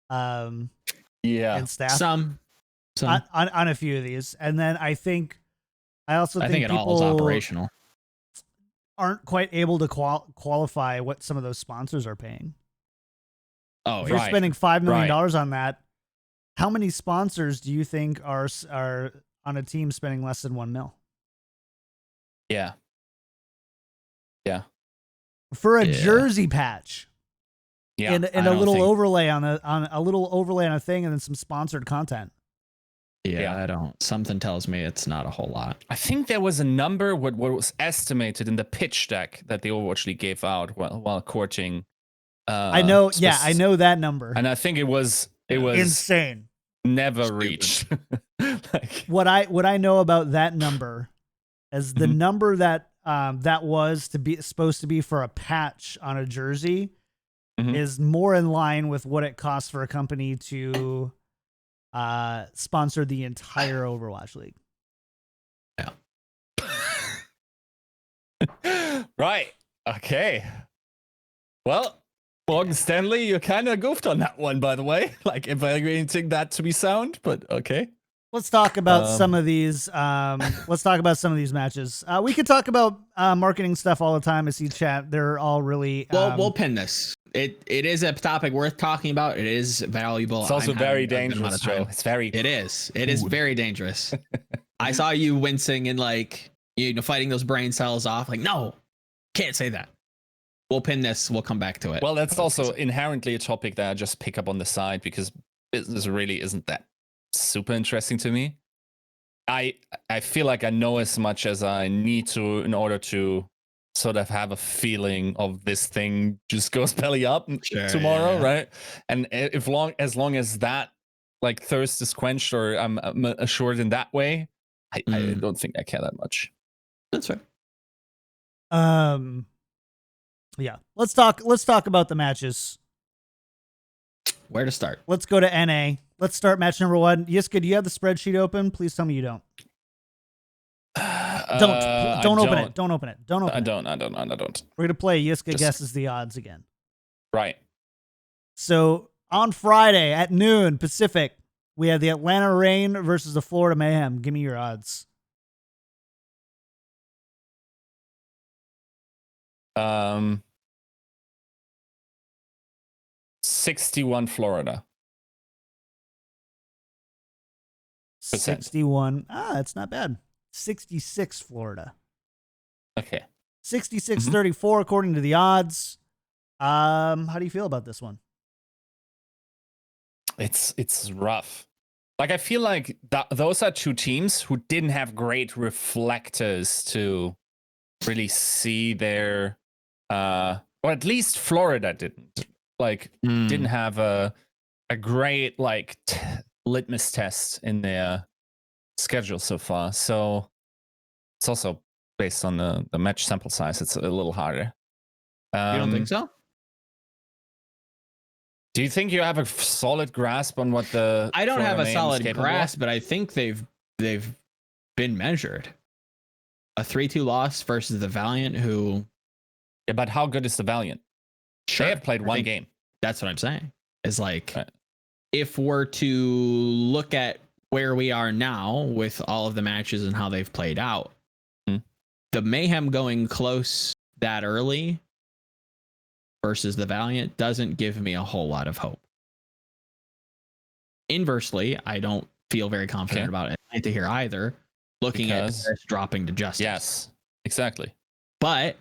And staff. Some. On a few of these, and then I also think it all is operational. Aren't quite able to qualify what some of those sponsors are paying. Oh, if you're spending $5 million on that, how many sponsors do you think are on a team spending less than $1 million? Yeah. For a jersey patch. Yeah. And a little overlay on a thing, and then some sponsored content. Yeah, something tells me it's not a whole lot. I think there was a number what was estimated in the pitch deck that the Overwatch League gave out while courting. I know that number. And I think it was insane. Never reached. Like, what I know about that number is the number that that was supposed to be for a patch on a jersey is more in line with what it costs for a company to sponsor the entire Overwatch League. Yeah. Right. Okay. Well, Morgan Stanley, you kind of goofed on that one, by the way. Like evaluating that to be sound, but okay. Let's talk about some of these. Let's talk about some of these matches. We could talk about marketing stuff all the time. I see chat. They're all really. We'll pin this. It is a topic worth talking about. It is valuable. It's also very dangerous, Joe. It's very. It is. It is very dangerous. I saw you wincing and like fighting those brain cells off. Like, no, can't say that. We'll pin this. We'll come back to it. Well, that's also inherently a topic that I just pick up on the side because business really isn't that super interesting to me. I feel like I know as much as I need to in order to sort of have a feeling of this thing just goes belly up tomorrow, right? And as long as that like thirst is quenched, or I'm assured in that way, I don't think I care that much. That's right. Yeah. Let's talk about the matches. Where to start? Let's go to NA. Let's start match number 1. Yiska, do you have the spreadsheet open? Please tell me you don't. Don't open it. Don't open it. Don't open it. I don't. We're gonna play Yiska guesses the odds again. Right. So on Friday at noon Pacific, we have the Atlanta Reign versus the Florida Mayhem. Give me your odds. 61 Florida. 61. It's not bad. 66 Florida. Okay. 66-34 according to the odds. How do you feel about this one? It's rough. Like, I feel like those are two teams who didn't have great reflectors to really see their or at least Florida didn't. Like, didn't have a great like litmus test in their schedule so far. So it's also based on the match sample size. It's a little harder. You don't think so? Do you think you have a solid grasp on what the? I don't have a solid grasp, of? but I think they've been measured. A 3-2 loss versus the Valiant, who. Yeah, but how good is the Valiant? Sure, they have played one game. That's what I'm saying. Is like, if we're to look at where we are now with all of the matches and how they've played out, the Mayhem going close that early versus the Valiant doesn't give me a whole lot of hope. Inversely, I don't feel very confident about Atlanta here either, looking at this dropping to Justice. Yes, exactly. But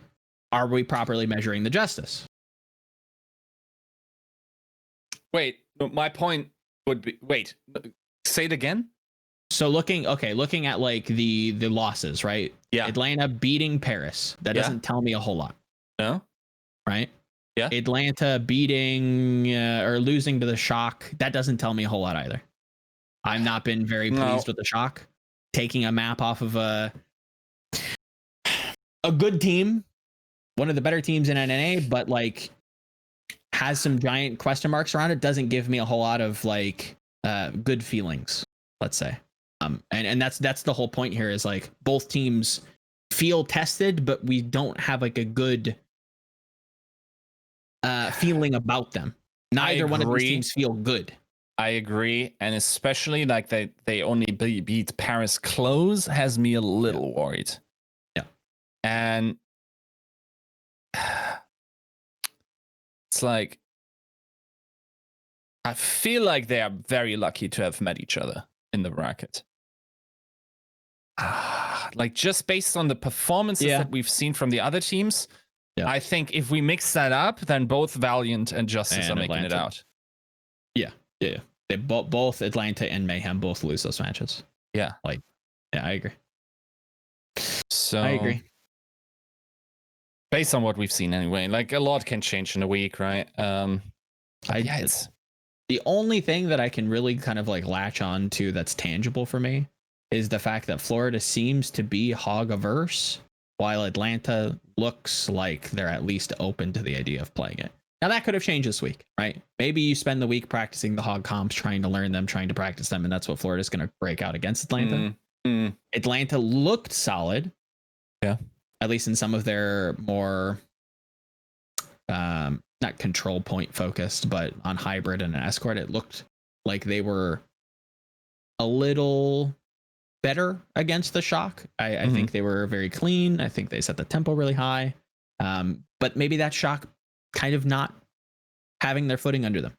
are we properly measuring the Justice? Wait, my point would be, say it again. So looking at like the losses, right? Yeah. Atlanta beating Paris. That doesn't tell me a whole lot. No. Right? Yeah. Atlanta beating or losing to the Shock. That doesn't tell me a whole lot either. I've not been very pleased with the Shock. Taking a map off of a good team, one of the better teams in NNA, but like has some giant question marks around it. Doesn't give me a whole lot of like good feelings, let's say. And that's the whole point here, is like both teams feel tested, but we don't have like a good feeling about them. Neither one of these teams feel good. I agree, and especially like they only beat Paris close has me a little worried. Yeah, and it's like I feel like they are very lucky to have met each other in the bracket. Like, just based on the performances that we've seen from the other teams, I think if we mix that up, then both Valiant and Justice are making it out. Yeah. They both Atlanta and Mayhem both lose those matches. Yeah, I agree. So I agree. Based on what we've seen anyway, like a lot can change in a week, right? It's the only thing that I can really kind of like latch on to that's tangible for me is the fact that Florida seems to be hog averse, while Atlanta looks like they're at least open to the idea of playing it. Now that could have changed this week, right? Maybe you spend the week practicing the hog comps, trying to learn them, trying to practice them, and that's what Florida's going to break out against Atlanta. Atlanta looked solid. Yeah. At least in some of their more not control point focused, but on hybrid and an escort, it looked like they were a little better against the Shock. I think they were very clean. I think they set the tempo really high. But maybe that Shock kind of not having their footing under them.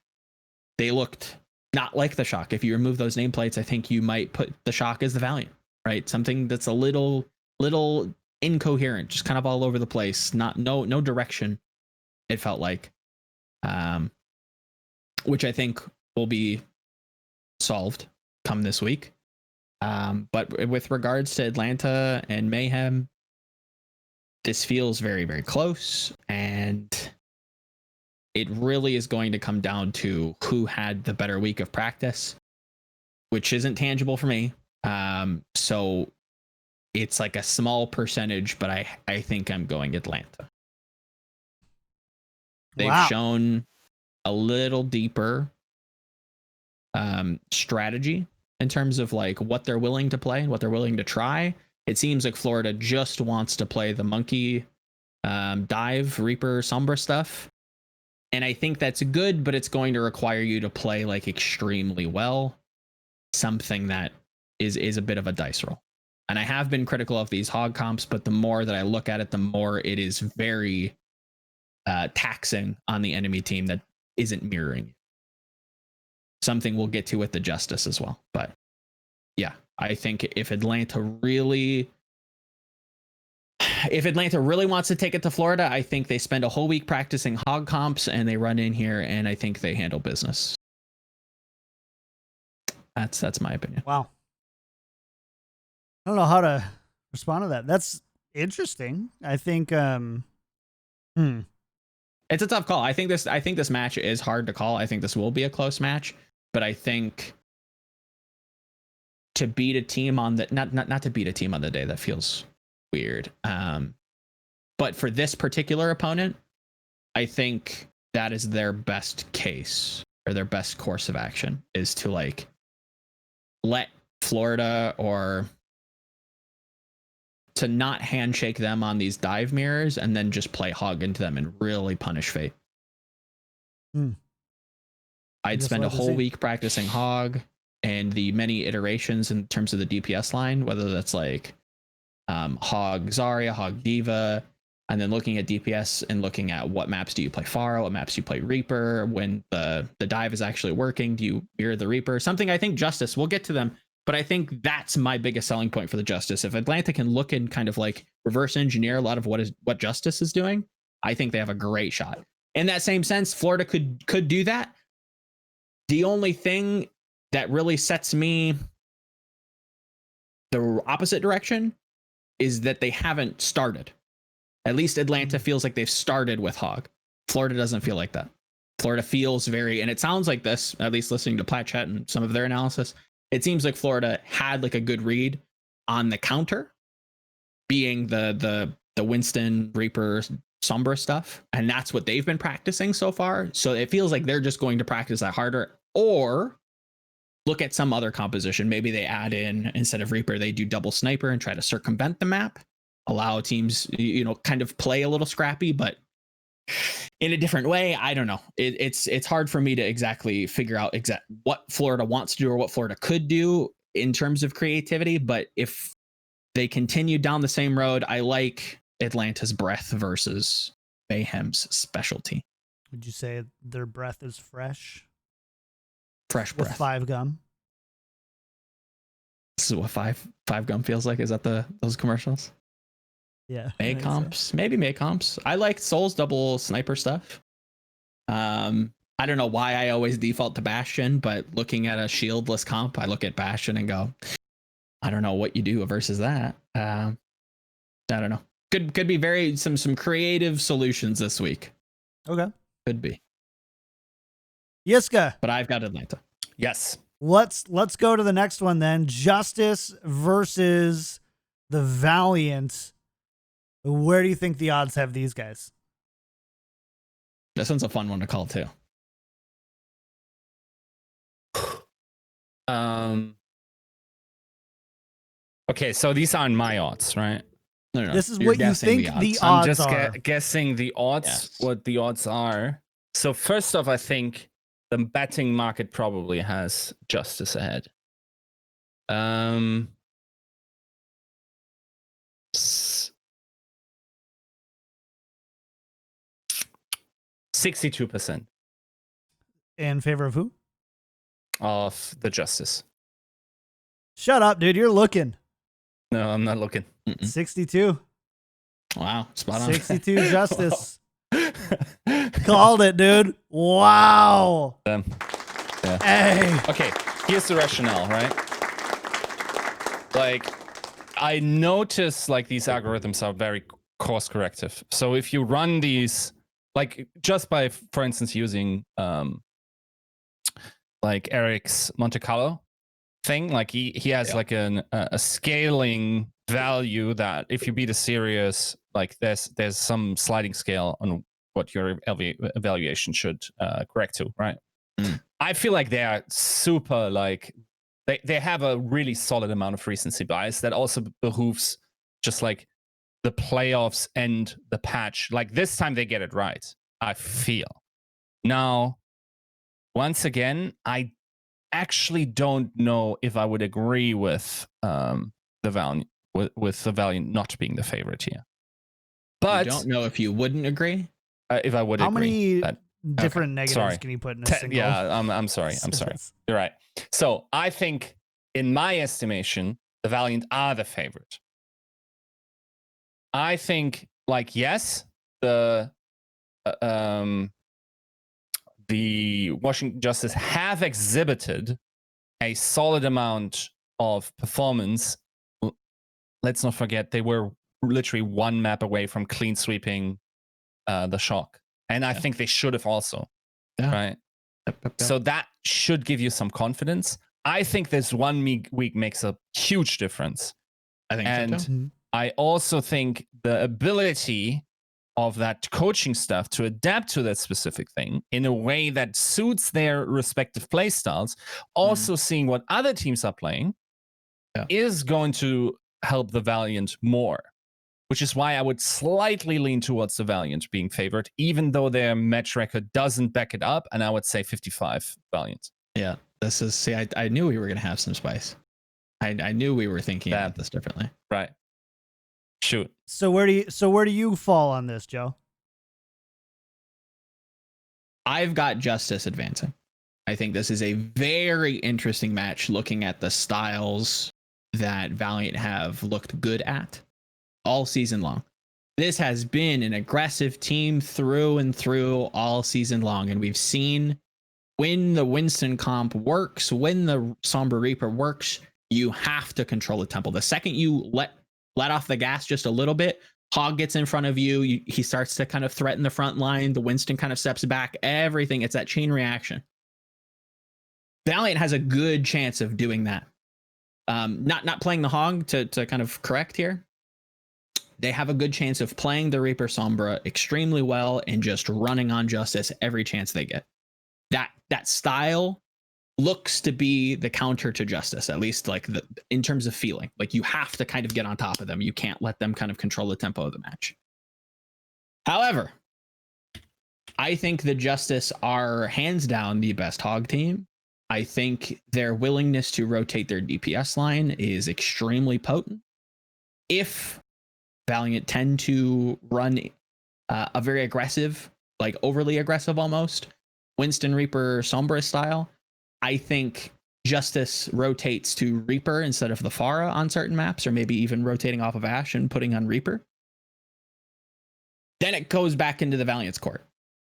They looked not like the Shock. If you remove those nameplates, I think you might put the Shock as the Valiant, right? Something that's a little incoherent, just kind of all over the place. No direction, it felt like. Which I think will be solved come this week. But with regards to Atlanta and Mayhem, this feels very, very close. And it really is going to come down to who had the better week of practice, which isn't tangible for me. So it's like a small percentage, but I think I'm going Atlanta. They've shown a little deeper strategy in terms of like what they're willing to play and what they're willing to try. It seems like Florida just wants to play the monkey dive, Reaper, Sombra stuff. And I think that's good, but it's going to require you to play like extremely well. Something that is a bit of a dice roll. And I have been critical of these hog comps, but the more that I look at it, the more it is very taxing on the enemy team that isn't mirroring. Something we'll get to with the Justice as well. But yeah, I think if Atlanta really wants to take it to Florida, I think they spend a whole week practicing hog comps and they run in here and I think they handle business. That's my opinion. Wow. I don't know how to respond to that. That's interesting. I think it's a tough call. I think this match is hard to call. I think this will be a close match, but I think to beat a team on the not to beat a team on the day, that feels weird. But for this particular opponent, I think that is their best case or their best course of action is to like let Florida or to not handshake them on these dive mirrors and then just play hog into them and really punish Fate. I'd spend a whole week practicing hog and the many iterations in terms of the DPS line, whether that's like hog Zarya, hog Diva, and then looking at DPS and looking at what maps do you play Pharah, what maps do you play Reaper, when the dive is actually working, do you mirror the Reaper? Something I think Justice, we'll get to them, but I think that's my biggest selling point for the Justice. If Atlanta can look and kind of like reverse engineer a lot of what Justice is doing, I think they have a great shot. In that same sense, Florida could do that. The only thing that really sets me the opposite direction is that they haven't started. At least Atlanta feels like they've started with hog. Florida doesn't feel like that. Florida feels very, and it sounds like this, at least listening to Plat Chat and some of their analysis, it seems like Florida had like a good read on the counter, being the Winston, Reaper, Sombra stuff, and that's what they've been practicing so far. So it feels like they're just going to practice that harder, or look at some other composition. Maybe they add in, instead of Reaper, they do double sniper and try to circumvent the map, allow teams, kind of play a little scrappy, but in a different way. I don't know. It's hard for me to exactly figure out what Florida wants to do or what Florida could do in terms of creativity. But if they continue down the same road, I like Atlanta's breath versus Mayhem's specialty. Would you say their breath is fresh? Fresh breath. With 5 gum. This is what five gum feels like. Is that those commercials? Yeah. May comps. Maybe May comps. I like Soul's double sniper stuff. I don't know why I always default to Bastion, but looking at a shieldless comp, I look at Bastion and go, I don't know what you do versus that. I don't know. Could be very some creative solutions this week. Okay. Could be. Yiska. But I've got Atlanta. Yes. Let's go to the next one then. Justice versus the Valiant. Where do you think the odds have these guys? This one's a fun one to call too. Okay, so these aren't my odds, right? No. This is what you think the odds I'm just are. guessing the odds, Yes. what the odds are. So first off, I think the betting market probably has Justice ahead. 62% In favor of who? of the Justice. Shut up, dude. You're looking. No, I'm not looking. 62. Wow, spot on. 62 Justice. Called it, dude. Wow. Yeah. Hey. Okay, here's the rationale, right? like I notice like these algorithms are very course corrective. So if you run these, like just by, for instance, using like Eric's Monte Carlo thing, like he has like a scaling value that if you beat a series, like there's some sliding scale on what your evaluation should correct to, right? I feel like they are super like they have a really solid amount of recency bias that also behooves just like the playoffs and the patch. Like this time they get it right, I feel. Now, once again, I actually don't know if I would agree with the Valiant with the Valiant not being the favorite here. But you don't know if you wouldn't agree. If I would How agree. many different negatives can you put in a single? Yeah, I'm sorry. You're right. So I think, in my estimation, the Valiant are the favorite. I think, like, yes, the Washington Justice have exhibited a solid amount of performance. Let's not forget they were literally one map away from clean sweeping the Shock, and I think they should have also, right? So that should give you some confidence. I think this 1 week makes a huge difference. I think so too. I also think the ability of that coaching staff to adapt to that specific thing in a way that suits their respective play styles, also seeing what other teams are playing, is going to help the Valiant more, which is why I would slightly lean towards the Valiant being favored, even though their match record doesn't back it up, and I would say 55 Valiant. Yeah, this is, see, I knew we were going to have some spice. I knew we were thinking about this differently. Right. Shoot. So where do you fall on this, Joe? I've got Justice advancing. I think this is a very interesting match looking at the styles that Valiant have looked good at all season long. This has been an aggressive team through and through all season long, and we've seen when the Winston comp works, when the Sombra Reaper works, you have to control the tempo. The second you let off the gas just a little bit, Hog gets in front of you, he starts to kind of threaten the front line, the Winston kind of steps back, everything, it's that chain reaction. Valiant has a good chance of doing that. Not playing the Hog to kind of correct here. They have a good chance of playing the Reaper Sombra extremely well and just running on Justice every chance they get. That style looks to be the counter to Justice, at least like in terms of feeling. Like you have to kind of get on top of them. You can't let them kind of control the tempo of the match. However, I think the Justice are hands down the best Hog team. I think their willingness to rotate their DPS line is extremely potent. If Valiant tend to run a very aggressive, like overly aggressive almost, Winston Reaper Sombra style, I think Justice rotates to Reaper instead of the Pharah on certain maps, or maybe even rotating off of Ashe and putting on Reaper. Then it goes back into the Valiant's court.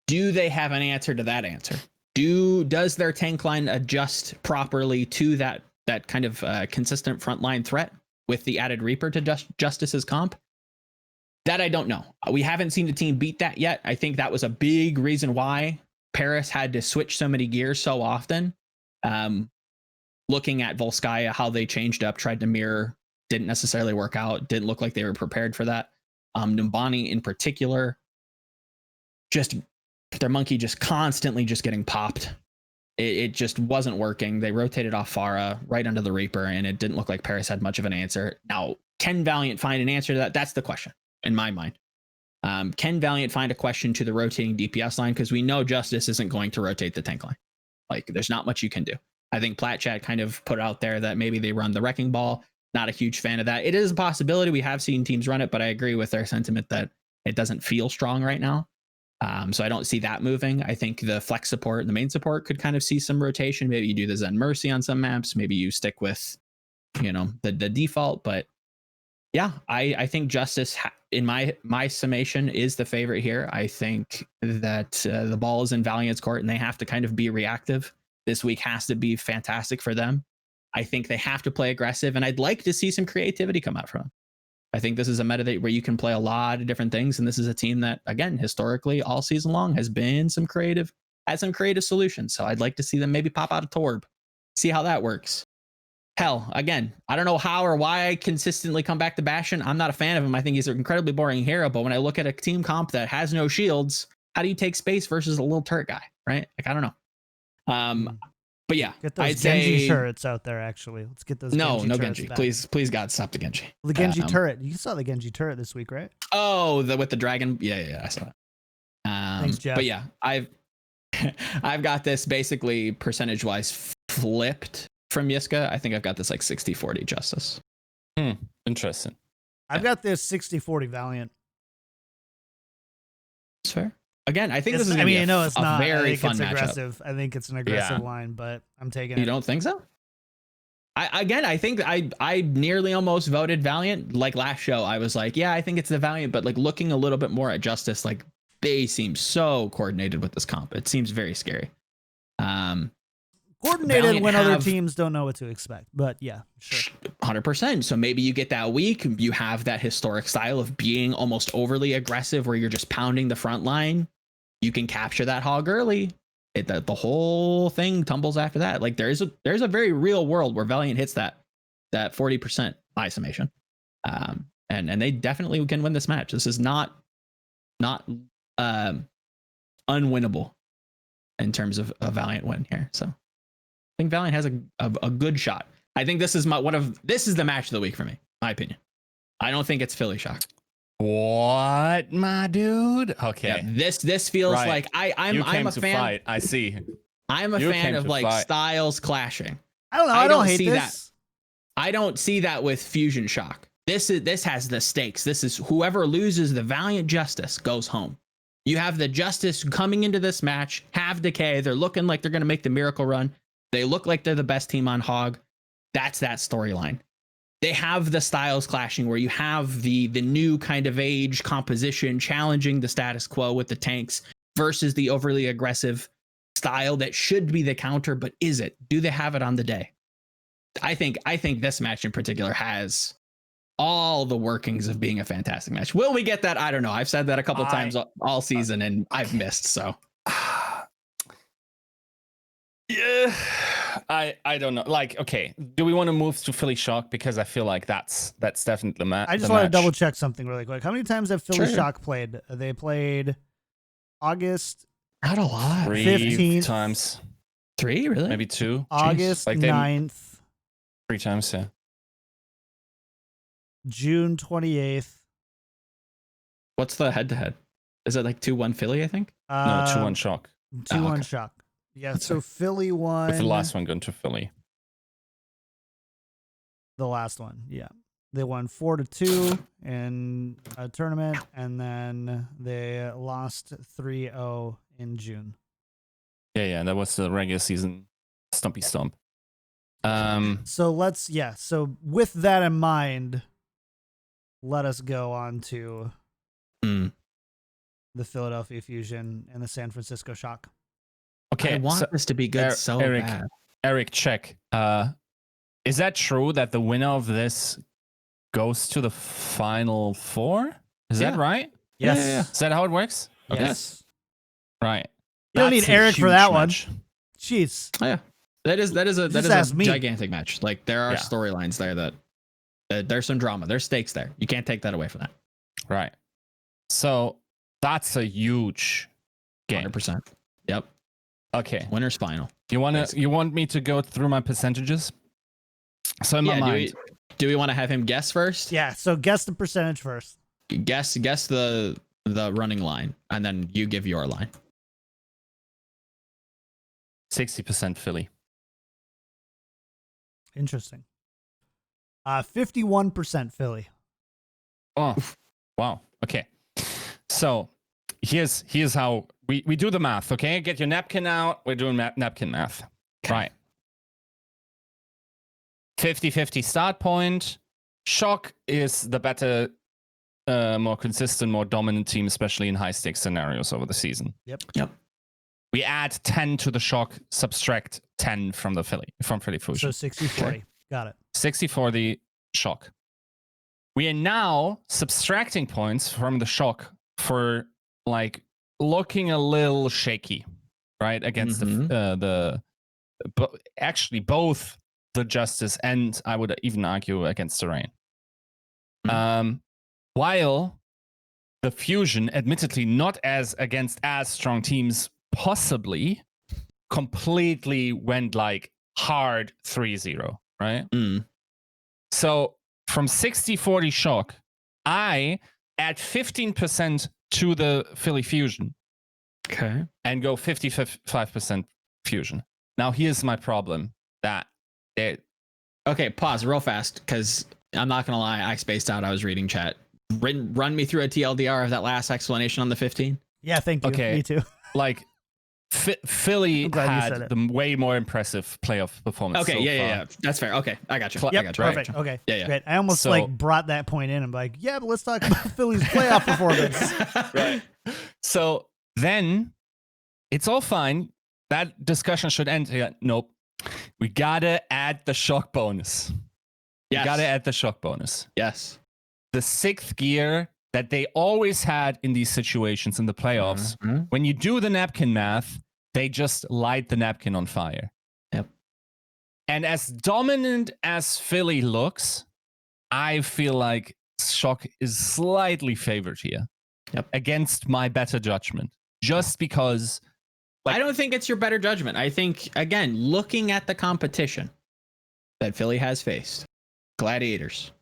Do they have an answer to that answer? Does their tank line adjust properly to that kind of consistent frontline threat with the added Reaper to Justice's comp? That I don't know. We haven't seen the team beat that yet. I think that was a big reason why Paris had to switch so many gears so often. Looking at Volskaya, how they changed up, tried to mirror, didn't necessarily work out, didn't look like they were prepared for that. Numbani in particular, just their monkey just constantly just getting popped. It just wasn't working. They rotated off Pharah right under the Reaper, and it didn't look like Paris had much of an answer. Now, can Valiant find an answer to that? That's the question in my mind. Can Valiant find a question to the rotating DPS line? Because we know Justice isn't going to rotate the tank line. Like, there's not much you can do. I think Platchat kind of put out there that maybe they run the Wrecking Ball. Not a huge fan of that. It is a possibility. We have seen teams run it, but I agree with their sentiment that it doesn't feel strong right now. So I don't see that moving. I think the flex support and the main support could kind of see some rotation. Maybe you do the Zen Mercy on some maps. Maybe you stick with, the default. But yeah, I think Justice, in my summation, is the favorite here. I think that the ball is in Valiant's court, and they have to kind of be reactive. This week has to be fantastic for them. I think they have to play aggressive, and I'd like to see some creativity come out from them. I think this is a meta where you can play a lot of different things, and this is a team that, again, historically, all season long, has been some creative solutions. So I'd like to see them maybe pop out a Torb, see how that works. Hell, again, I don't know how or why I consistently come back to Bastion. I'm not a fan of him. I think he's an incredibly boring hero. But when I look at a team comp that has no shields, how do you take space versus a little turret guy, right? Like, I don't know. But yeah, Get those I'd Genji say turrets out there. Actually, let's get those. no turrets Genji. back. Please, God, stop the Genji. The Genji turret. You saw the Genji turret this week, right? Oh, with the dragon. Yeah, I saw that. Thanks, Jeff. But yeah, I've got this basically percentage wise flipped from Yiska. I think I've got this like 60-40 Justice. Interesting. I've got this 60-40 Valiant. That's fair. Again, I think It's, this is I mean, a, no, it's a not. very I think fun it's matchup. aggressive. I think it's an aggressive line, but I'm taking it. You don't think so? I think I nearly almost voted Valiant. Like last show, I was like, yeah, I think it's the Valiant, but like looking a little bit more at Justice, like they seem so coordinated with this comp. It seems very scary. Coordinated Valiant when other teams don't know what to expect, but yeah, sure. 100%. So maybe you get that week, you have that historic style of being almost overly aggressive where you're just pounding the front line. You can capture that hog early. The whole thing tumbles after that. Like there's a very real world where Valiant hits that 40% by summation. And they definitely can win this match. This is not unwinnable in terms of a Valiant win here. So I think Valiant has a good shot. I think this is this is the match of the week for me, my opinion. I don't think it's Philly Shock. What, my dude? Okay. Yeah, this feels like I'm a fan. Fight. I see. I'm a fan of like styles clashing. I don't know. I don't hate see this. That. I don't see that with Fusion Shock. This has the stakes. This is whoever loses the Valiant Justice goes home. You have the Justice coming into this match, have decay. They're looking like they're going to make the miracle run. They look like they're the best team on Hog. That's that storyline. They have the styles clashing where you have the new kind of age composition challenging the status quo with the tanks versus the overly aggressive style that should be the counter, but is it? Do they have it on the day? I think this match in particular has all the workings of being a fantastic match. Will we get that? I don't know. I've said that a couple times all season and I've missed. So yeah, I don't know. Like, okay, do we want to move to Philly Shock? Because I feel like that's definitely the match. I just want to double check something really quick. How many times have Philly Shock played? They played August. Not a lot. 15th times. 3, really? Maybe 2. August like 9th. 3 times, yeah. June 28th. What's the head-to-head? Is it like 2-1 Philly, I think? No, 2-1 Shock. 2-1 Shock. Yeah, so Philly won. With the last one going to Philly. The last one, yeah. They won 4-2 in a tournament, and then they lost 3-0 in June. Yeah, that was the regular season stumpy stump. So with that in mind, let us go on to the Philadelphia Fusion and the San Francisco Shock. Okay, I want this to be good bad. Eric, check. Is that true that the winner of this goes to the final 4? Is that right? Yes. Yeah. Is that how it works? Okay. Yes. Right. You don't need Eric for that one. Jeez. Oh, yeah. That is a gigantic match. Like there are storylines there that there's some drama. There's stakes there. You can't take that away from that. Right. So that's a huge game. 100%. Yep. Okay. Winner's final. You want me to go through my percentages? So in my mind, do we want to have him guess first? Yeah. So guess the percentage first. Guess the running line, and then you give your line. 60% Philly. Interesting. 51% Philly. Oh, wow. Okay. So here's how we do the math. Okay, get your napkin out. We're doing napkin math. Okay. Right. 50-50 start point. Shock is the better, more consistent, more dominant team, especially in high stakes scenarios over the season. Yep. We We add 10 to the Shock, subtract 10 from Philly Fusion. So 60-40. Got it. 60-40 Shock. We are now subtracting points from the Shock for like looking a little shaky, right? Against actually both the Justice and I would even argue against the Rain. While the Fusion, admittedly not against as strong teams, possibly completely went like hard 3-0, right? So from 60-40 Shock, I add 15% to the Philly Fusion. Okay. And go 55% Fusion. Now here's my problem. Okay, pause real fast, because I'm not gonna lie, I spaced out. I was reading chat. Run me through a TLDR of that last explanation on the 15. Yeah, thank you. Okay. Me too. Like Philly had the way more impressive playoff performance. Okay, so yeah. That's fair. Okay, I got you. Yep, I got you. perfect. Okay, Yeah. great. I almost brought that point in. I'm like, yeah, but let's talk about Philly's playoff performance. Right. So then it's all fine. That discussion should end here. Nope. We gotta add the Shock bonus. Yes. We gotta add the Shock bonus. Yes. The 6th gear that they always had in these situations in the playoffs. When you do the napkin math, they just light the napkin on fire. Yep. And as dominant as Philly looks, I feel like Shock is slightly favored here. Yep. Against my better judgment. Just because... I don't think it's your better judgment. I think, again, looking at the competition that Philly has faced, Gladiators,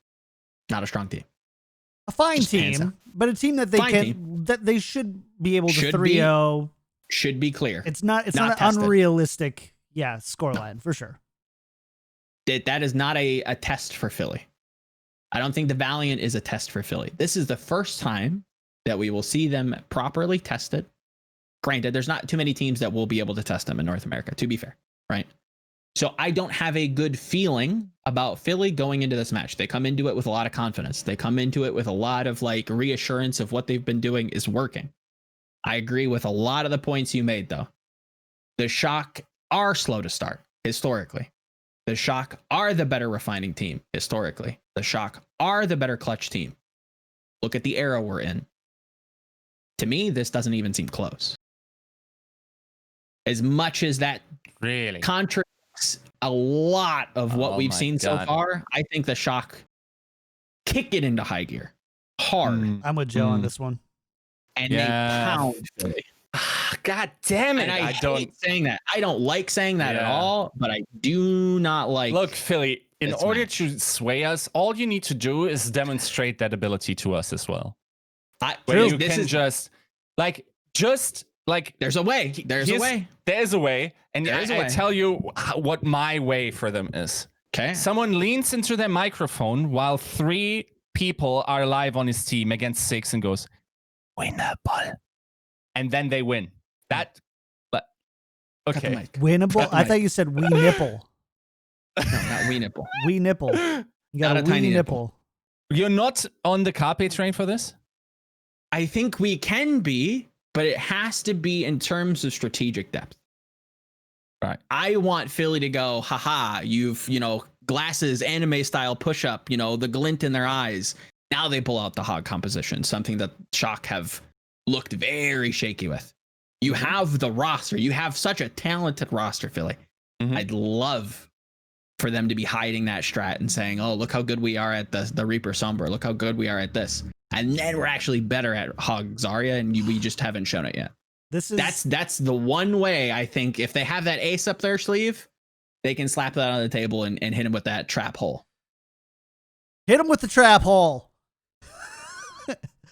not a strong team. A fine team, but a team that they should be able to 3-0. Should be clear. It's not an unrealistic, scoreline for sure. That is not a test for Philly. I don't think the Valiant is a test for Philly. This is the first time that we will see them properly tested. Granted, there's not too many teams that will be able to test them in North America, to be fair, right? So I don't have a good feeling about Philly going into this match. They come into it with a lot of confidence. They come into it with a lot of like reassurance of what they've been doing is working. I agree with a lot of the points you made, though. The Shock are slow to start, historically. The Shock are the better refining team, historically. The Shock are the better clutch team. Look at the era we're in. To me, this doesn't even seem close. As much as that really contradicts a lot of what we've seen so far, I think the Shock kick it into high gear hard. I'm with Joe on this one. And they pound Philly. God damn it. And I hate saying that. I don't like saying that at all, but I do not like... Look, Philly, in order to sway us, all you need to do is demonstrate that ability to us as well. There's a way. There's a way. And I tell you what my way for them is. Okay. Someone leans into their microphone while 3 people are live on his team against 6 and goes, winnable. And then they win. Okay. Winnable? I thought you said we nipple. No, not we nipple. We nipple. You got not a tiny nipple. You're not on the carpet train for this? I think we can be, but it has to be in terms of strategic depth. Right. I want Philly to go, haha, you've, glasses, anime style push up, the glint in their eyes. Now they pull out the hog composition, something that Shock have looked very shaky with. You have the roster. You have such a talented roster, Philly. I'd love for them to be hiding that strat and saying, oh, look how good we are at the Reaper Sombra. Look how good we are at this. And then we're actually better at Hog Zarya, and we just haven't shown it yet. That's the one way I think if they have that ace up their sleeve, they can slap that on the table and hit him with that trap hole. Hit him with the trap hole.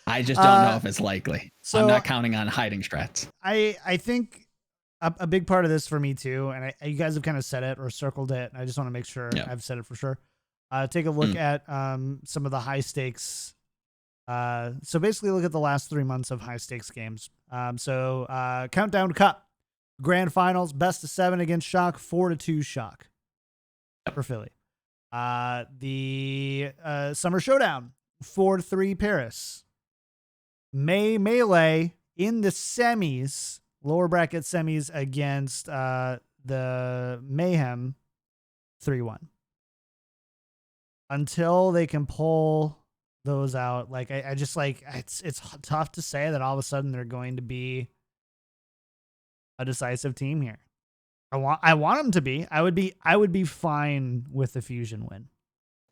I just don't know if it's likely. So I'm not counting on hiding strats. I think a big part of this for me too, and you guys have kind of said it or circled it, and I just want to make sure I've said it for sure. Take a look at some of the high stakes. So basically look at the last 3 months of high stakes games. Countdown Cup, Grand Finals, best of 7 against Shock, 4-2 Shock for Philly. The Summer Showdown, 4-3 Paris. Melee in the semis lower bracket semis against the Mayhem 3-1. Until they can pull those out, like I just like it's tough to say that all of a sudden they're going to be a decisive team here. I want them to be. I would be fine with the Fusion win.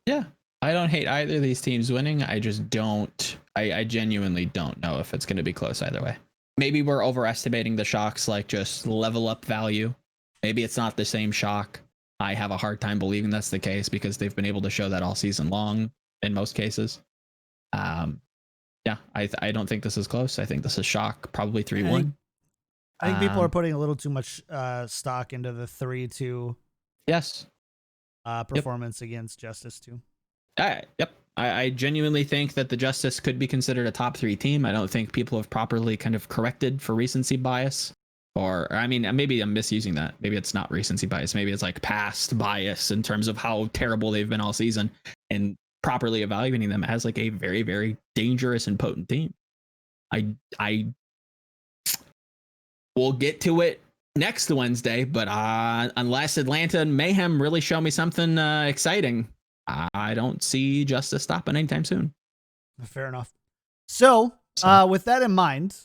Yeah. I don't hate either of these teams winning. I just don't. I genuinely don't know if it's going to be close either way. Maybe we're overestimating the Shock's like just level up value. Maybe it's not the same Shock. I have a hard time believing that's the case because they've been able to show that all season long in most cases. Yeah, I don't think this is close. I think this is Shock, probably 3-1. I think people are putting a little too much stock into the 3-2 yes performance against Justice too. Yep. I genuinely think that the Justice could be considered a top 3 team. I don't think people have properly kind of corrected for recency bias. Or I mean, maybe I'm misusing that. Maybe it's not recency bias. Maybe it's like past bias in terms of how terrible they've been all season and properly evaluating them as like a very, very dangerous and potent team. I will get to it next Wednesday, but unless Atlanta and Mayhem really show me something exciting, I don't see Justice stopping anytime soon. Fair enough. So with that in mind,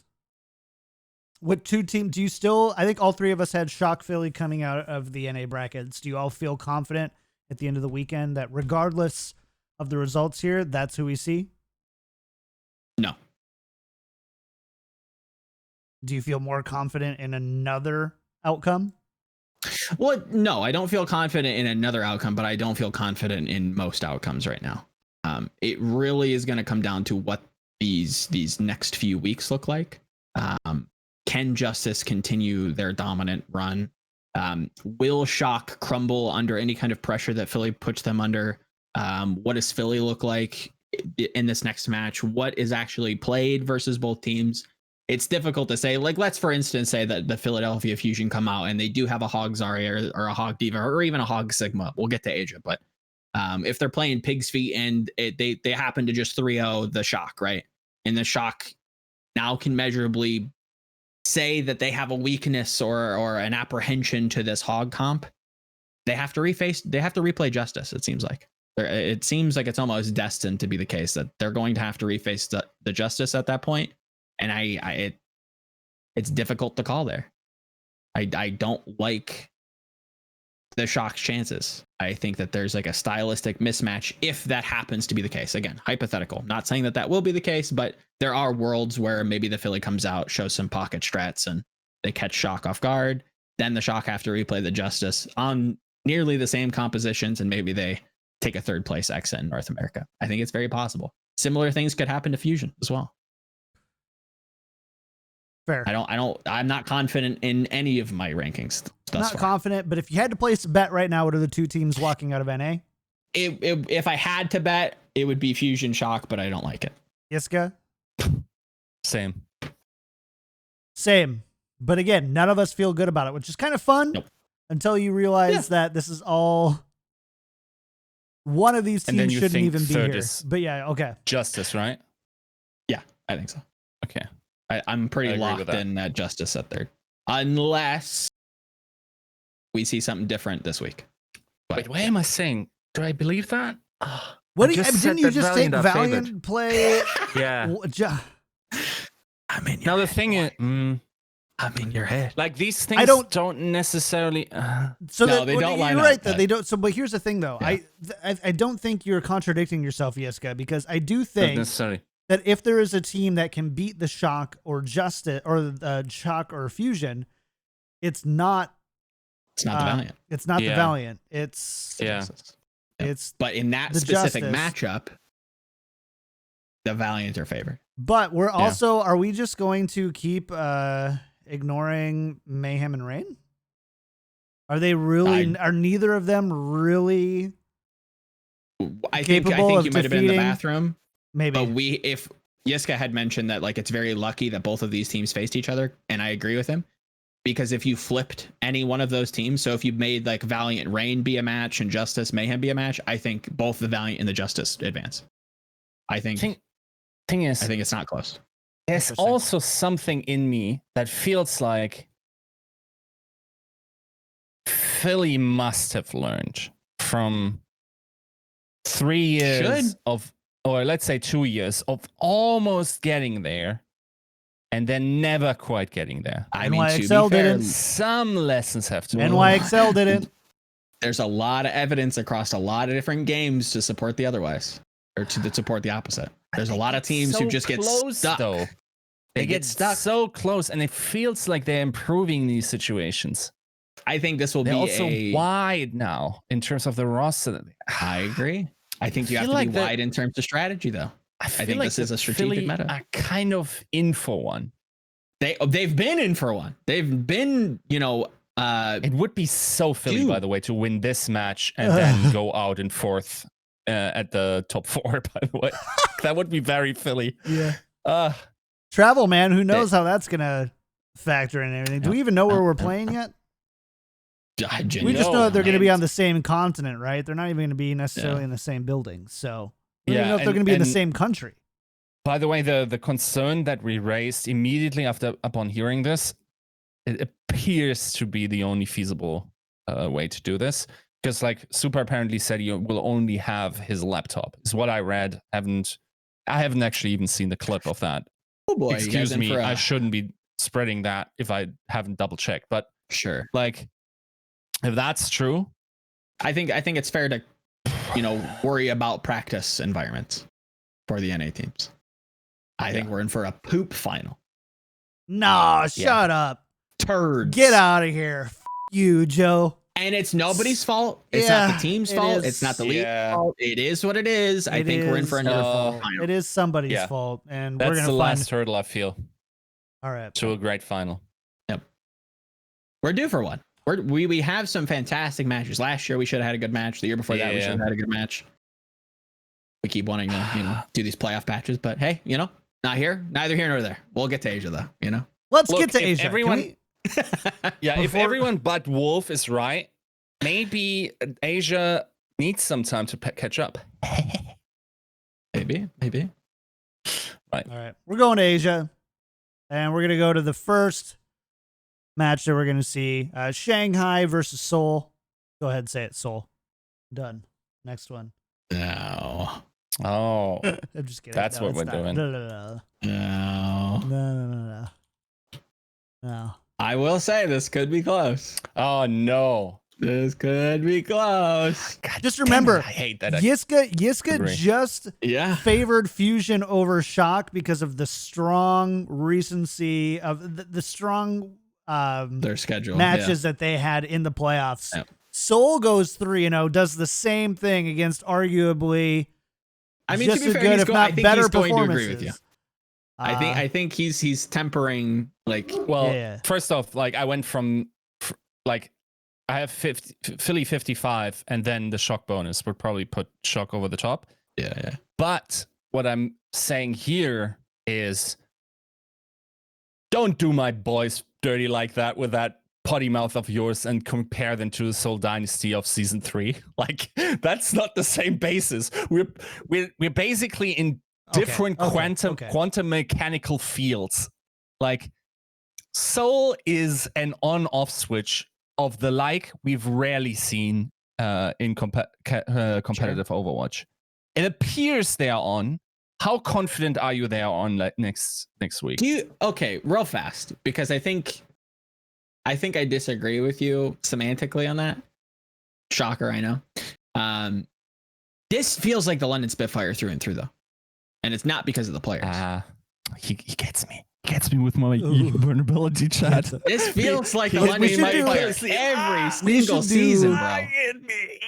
what 2 teams do you still? I think all 3 of us had Shock Philly coming out of the NA brackets. Do you all feel confident at the end of the weekend that regardless of the results here, that's who we see? No. Do you feel more confident in another outcome? Well, no, I don't feel confident in another outcome, but I don't feel confident in most outcomes right now. It really is going to come down to what these next few weeks look like. Can Justice continue their dominant run? Will Shock crumble under any kind of pressure that Philly puts them under? What does Philly look like in this next match? What is actually played versus both teams? It's difficult to say. Like, let's for instance say that the Philadelphia Fusion come out and they do have a Hog Zarya or a Hog Diva or even a Hog Sigma. We'll get to Asia, but if they're playing Pig's Feet and they happen to just 3-0 the Shock, right? And the Shock now can measurably say that they have a weakness or an apprehension to this Hog comp, they have to replay Justice. It seems like it's almost destined to be the case that they're going to have to reface the Justice at that point. And it's difficult to call there. I don't like the Shock's chances. I think that there's like a stylistic mismatch if that happens to be the case. Again, hypothetical. Not saying that will be the case, but there are worlds where maybe the Philly comes out, shows some pocket strats, and they catch Shock off guard. Then the Shock have to replay the Justice on nearly the same compositions, and maybe they take a 3rd place exit in North America. I think it's very possible. Similar things could happen to Fusion as well. Fair. I'm not confident in any of my rankings thus far. Confident, but if you had to place a bet right now, what are the 2 teams walking out of NA? If I had to bet, it would be Fusion Shock, but I don't like it. Yiska? Same. But again, none of us feel good about it, which is kind of fun. Nope. Until you realize that this is all one of these teams shouldn't even be here. But yeah, okay. Justice, right? Yeah, I think so. Okay. I'm pretty locked in that Justice at 3rd. Unless we see something different this week. But, wait, what am I saying? Do I believe that? What didn't you just take Valiant play? Yeah. I mean, now the thing is, I'm in your head. Like these things don't necessarily. They don't line up. You're right that but... they don't. So, but here's the thing, though. Yeah. I don't think you're contradicting yourself, Yiska, because I do think not necessarily. That if there is a team that can beat the Shock or Justice or the Shock or Fusion, it's not. It's not the Valiant. It's not the Valiant. It's but in that specific matchup, the Valiant are favored. But we're also, are we just going to keep ignoring Mayhem and Rain? Are they really? Are neither of them really? I think you might have been in the bathroom. Maybe. But if Yiska had mentioned that like it's very lucky that both of these teams faced each other, and I agree with him, because if you flipped any one of those teams, so if you made like Valiant Rain be a match and Justice Mayhem be a match, I think both the Valiant and the Justice advance. I think it's not close. There's Interesting. also something in me that feels like Philly must have learned from 3 years of, or let's say 2 years of almost getting there and then never quite getting there. I mean, to be NYXL fair, didn't. Some lessons have to be NYXL didn't. there's a lot of evidence across a lot of different games to support the otherwise, or to support the opposite. There's a lot of teams who just get stuck. Though. They get stuck so close, and it feels like they're improving these situations. I think this will They're be also wide now in terms of the roster. I agree. I think you have to be wide in terms of strategy, though. I think this is a strategic meta. Are kind of in for one. They've been in for one. They've been, it would be so Philly, by the way, to win this match and then go out in fourth at the top 4. By the way, that would be very Philly. Yeah. Travel, man. Who knows how that's gonna factor in everything? Do we even know where we're playing yet? We just know that they're going to be on the same continent, right? They're not even going to be necessarily in the same building. So we don't even know if they're going to be in the same country. By the way, the concern that we raised immediately upon hearing this, it appears to be the only feasible way to do this. Because like Super apparently said, you will only have his laptop. Is what I read. I haven't actually even seen the clip of that. Oh boy! Excuse me, I shouldn't be spreading that if I haven't double checked. But sure, like. If that's true, I think it's fair to, worry about practice environments for the NA teams. I think we're in for a poop final. No, shut up. Turds. Get out of here. You, Joe. And it's nobody's fault. It's not the team's fault. It's not the league's fault. It is what it is. I think we're in for another final. It is somebody's fault. And that's we're going to the last hurdle, I feel. All right. To a great final. Yep. We're due for one. We have some fantastic matches. Last year we should have had a good match. The year before that we should have had a good match. We keep wanting to, do these playoff matches, but hey, not here, neither here nor there. We'll get to Asia though, Let's get to Asia. Everyone, if everyone but Wolf is right, maybe Asia needs some time to catch up. maybe. Right. All right. We're going to Asia, and we're gonna go to the first match that we're going to see. Shanghai versus Seoul. Go ahead and say it, Seoul. Done. Next one. No. Oh. I'm just kidding. That's what we're doing. No. I will say this could be close. Oh, no. This could be close. God, just remember, I hate that. Yiska just favored Fusion over Shock because of the strong recency of the strong their schedule matches that they had in the playoffs. Seoul goes 3-0, does the same thing against arguably just to be fair, good, if not better performances. To agree with you. I think he's tempering first off, like I went from like I have Philly 55 and then the Shock bonus would probably put Shock over the top. Yeah. But what I'm saying here is don't do my boys dirty like that with that potty mouth of yours and compare them to the Seoul Dynasty of season 3. Like that's not the same basis. We're basically in different quantum mechanical fields. Like Seoul is an on-off switch of the like we've rarely seen in competitive Overwatch. It appears they are on. How confident are you they are on next week? Real fast, because I think I disagree with you semantically on that. Shocker, I know. This feels like the London Spitfire through and through, though, and it's not because of the players. He gets me. Gets me with my vulnerability chat. This feels like the London Spitfire every single season, bro.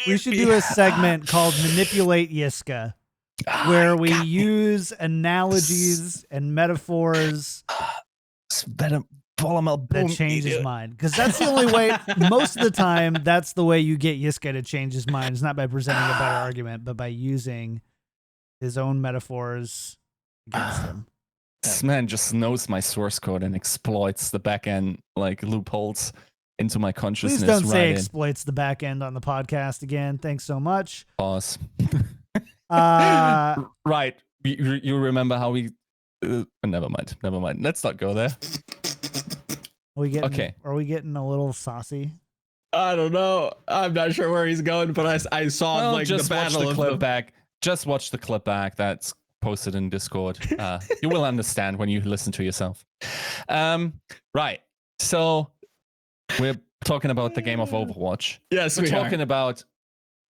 We should do a segment called Manipulate Yiska, where we use analogies and metaphors that change his mind. Because that's the only way, most of the time, that's the way you get Yiska to change his mind. It's not by presenting a better argument, but by using his own metaphors against him. This man just knows my source code and exploits the backend like loopholes into my consciousness. Please don't say exploits the backend on the podcast again. Thanks so much. Pause. Right. You remember how we Never mind. Let's not go there. Are we getting a little saucy? I don't know. I'm not sure where he's going, but I saw like just the battle watch the of clip the... back. Just watch the clip back. That's posted in Discord. You will understand when you listen to yourself. Right. So we're talking about the game of Overwatch. Yes, we're talking about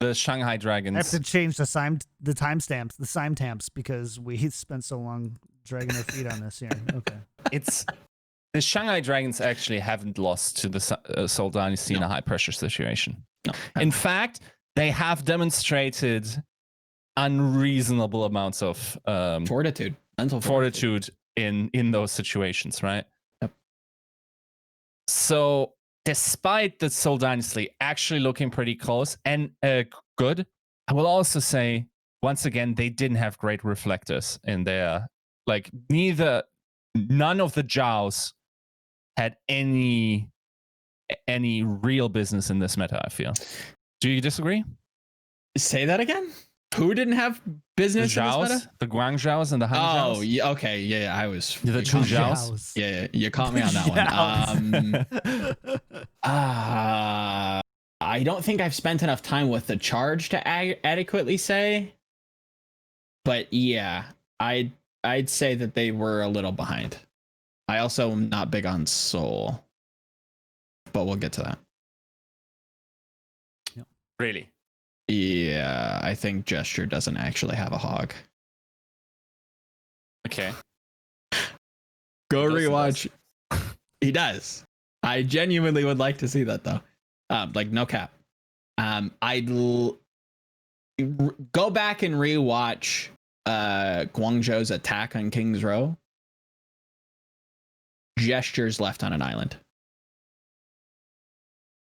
the Shanghai Dragons. I have to change the timestamps because we spent so long dragging our feet on this here. Okay. It's the Shanghai Dragons actually haven't lost to the Seoul Dynasty in a high pressure situation. No. In fact, they have demonstrated unreasonable amounts of fortitude, mental fortitude in those situations, right? Yep. So despite the Seoul Dynasty actually looking pretty close and good, I will also say once again they didn't have great reflectors in there. Like none of the Jaos had any real business in this meta, I feel. Do you disagree? Say that again? Who didn't have business the Jaos, in this meta? The Guang Jaos and the Han Jaos? Oh, yeah, okay. Yeah, I was... The two Jaos? Yeah, you caught me on that one. I don't think I've spent enough time with the charge to adequately say. But yeah, I'd say that they were a little behind. I also am not big on Seoul, but we'll get to that. Really? Yeah, I think Gesture doesn't actually have a hog. Okay. Go rewatch. He does. I genuinely would like to see that though. Like no cap. I'd go back and rewatch Guangzhou's attack on King's Row. Gesture's left on an island.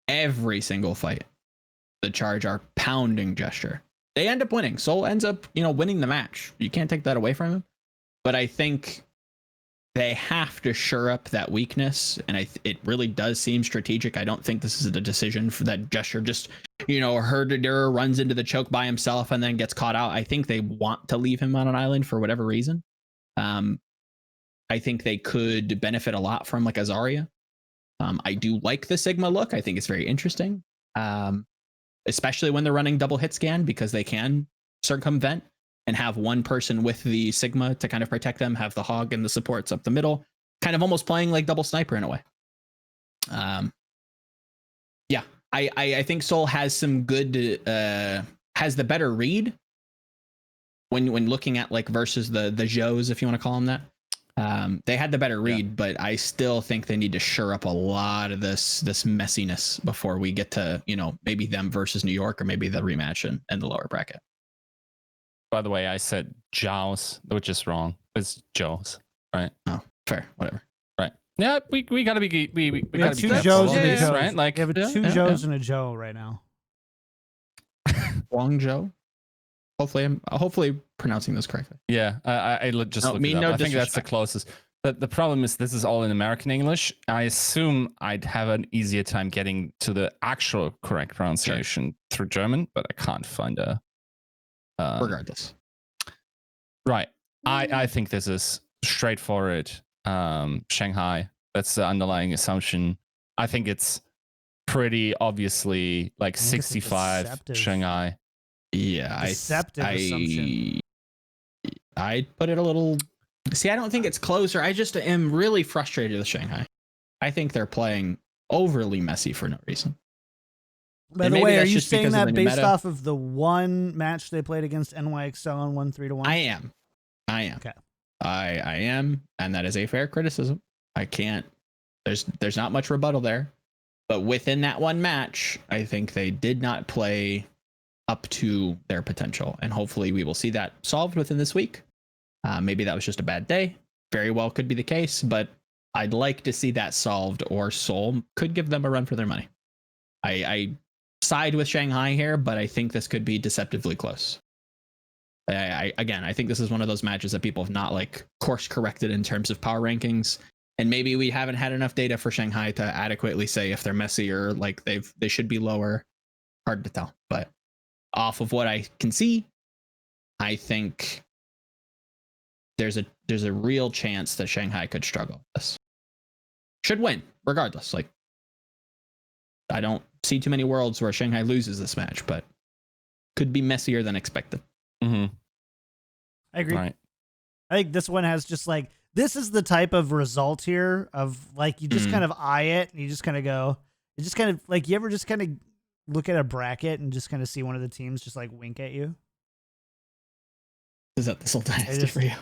Every single fight. The Charge are pounding Gesture. They end up winning. Seoul ends up, winning the match. You can't take that away from him. But I think they have to shore up that weakness, and it really does seem strategic. I don't think this is a decision for that Gesture just, Herder runs into the choke by himself and then gets caught out. I think they want to leave him on an island for whatever reason. I think they could benefit a lot from like a Zarya. I do like the Sigma look. I think it's very interesting. Especially when they're running double hit scan, because they can circumvent and have one person with the Sigma to kind of protect them, have the hog and the supports up the middle, kind of almost playing like double sniper in a way. Yeah, I think Seoul has some good, has the better read when looking at like versus the Joes, if you want to call them that. They had the better read, but I still think they need to shore up a lot of this messiness before we get to, maybe them versus New York or maybe the rematch in the lower bracket. By the way, I said Jaos, which is wrong. It's Joes, right? Oh, fair, whatever. Right. Yeah, we gotta be we have gotta two be Joes and a Joes, Joe, right? Like we have two Joes and a Joe right now. Guangzhou. Hopefully pronouncing this correctly. Yeah, I just looked it up. I think that's the closest. But the problem is this is all in American English. I assume I'd have an easier time getting to the actual correct pronunciation through German, but I can't find a. Regardless. Right. I think this is straightforward. Shanghai. That's the underlying assumption. I think it's pretty obviously like 65 Shanghai. Yeah, deceptive assumption. I'd put it a little. See, I don't think it's closer. I just am really frustrated with Shanghai. I think they're playing overly messy for no reason. By the way, are you saying that based off of the one match they played against NYXL and won 3-1? I am. Okay. I am, and that is a fair criticism. I can't. There's not much rebuttal there, but within that one match, I think they did not play up to their potential, and hopefully we will see that solved within this week. Maybe that was just a bad day. Very well could be the case, but I'd like to see that solved, or Seoul could give them a run for their money. I side with Shanghai here, but I think this could be deceptively close. I think this is one of those matches that people have not like course corrected in terms of power rankings, and maybe we haven't had enough data for Shanghai to adequately say if they're messy or like they should be lower. Hard to tell, but off of what I can see, I think there's a real chance that Shanghai could struggle with this. Should win regardless. Like, I don't see too many worlds where Shanghai loses this match, but could be messier than expected. Mm-hmm. I agree. Right. I think this one has just like, this is the type of result here of like, you just kind of eye it and you just kind of go, it just kind of like, you ever just kind of look at a bracket and just kind of see one of the teams just like wink at you? Is that the Seoul Dynasty for you?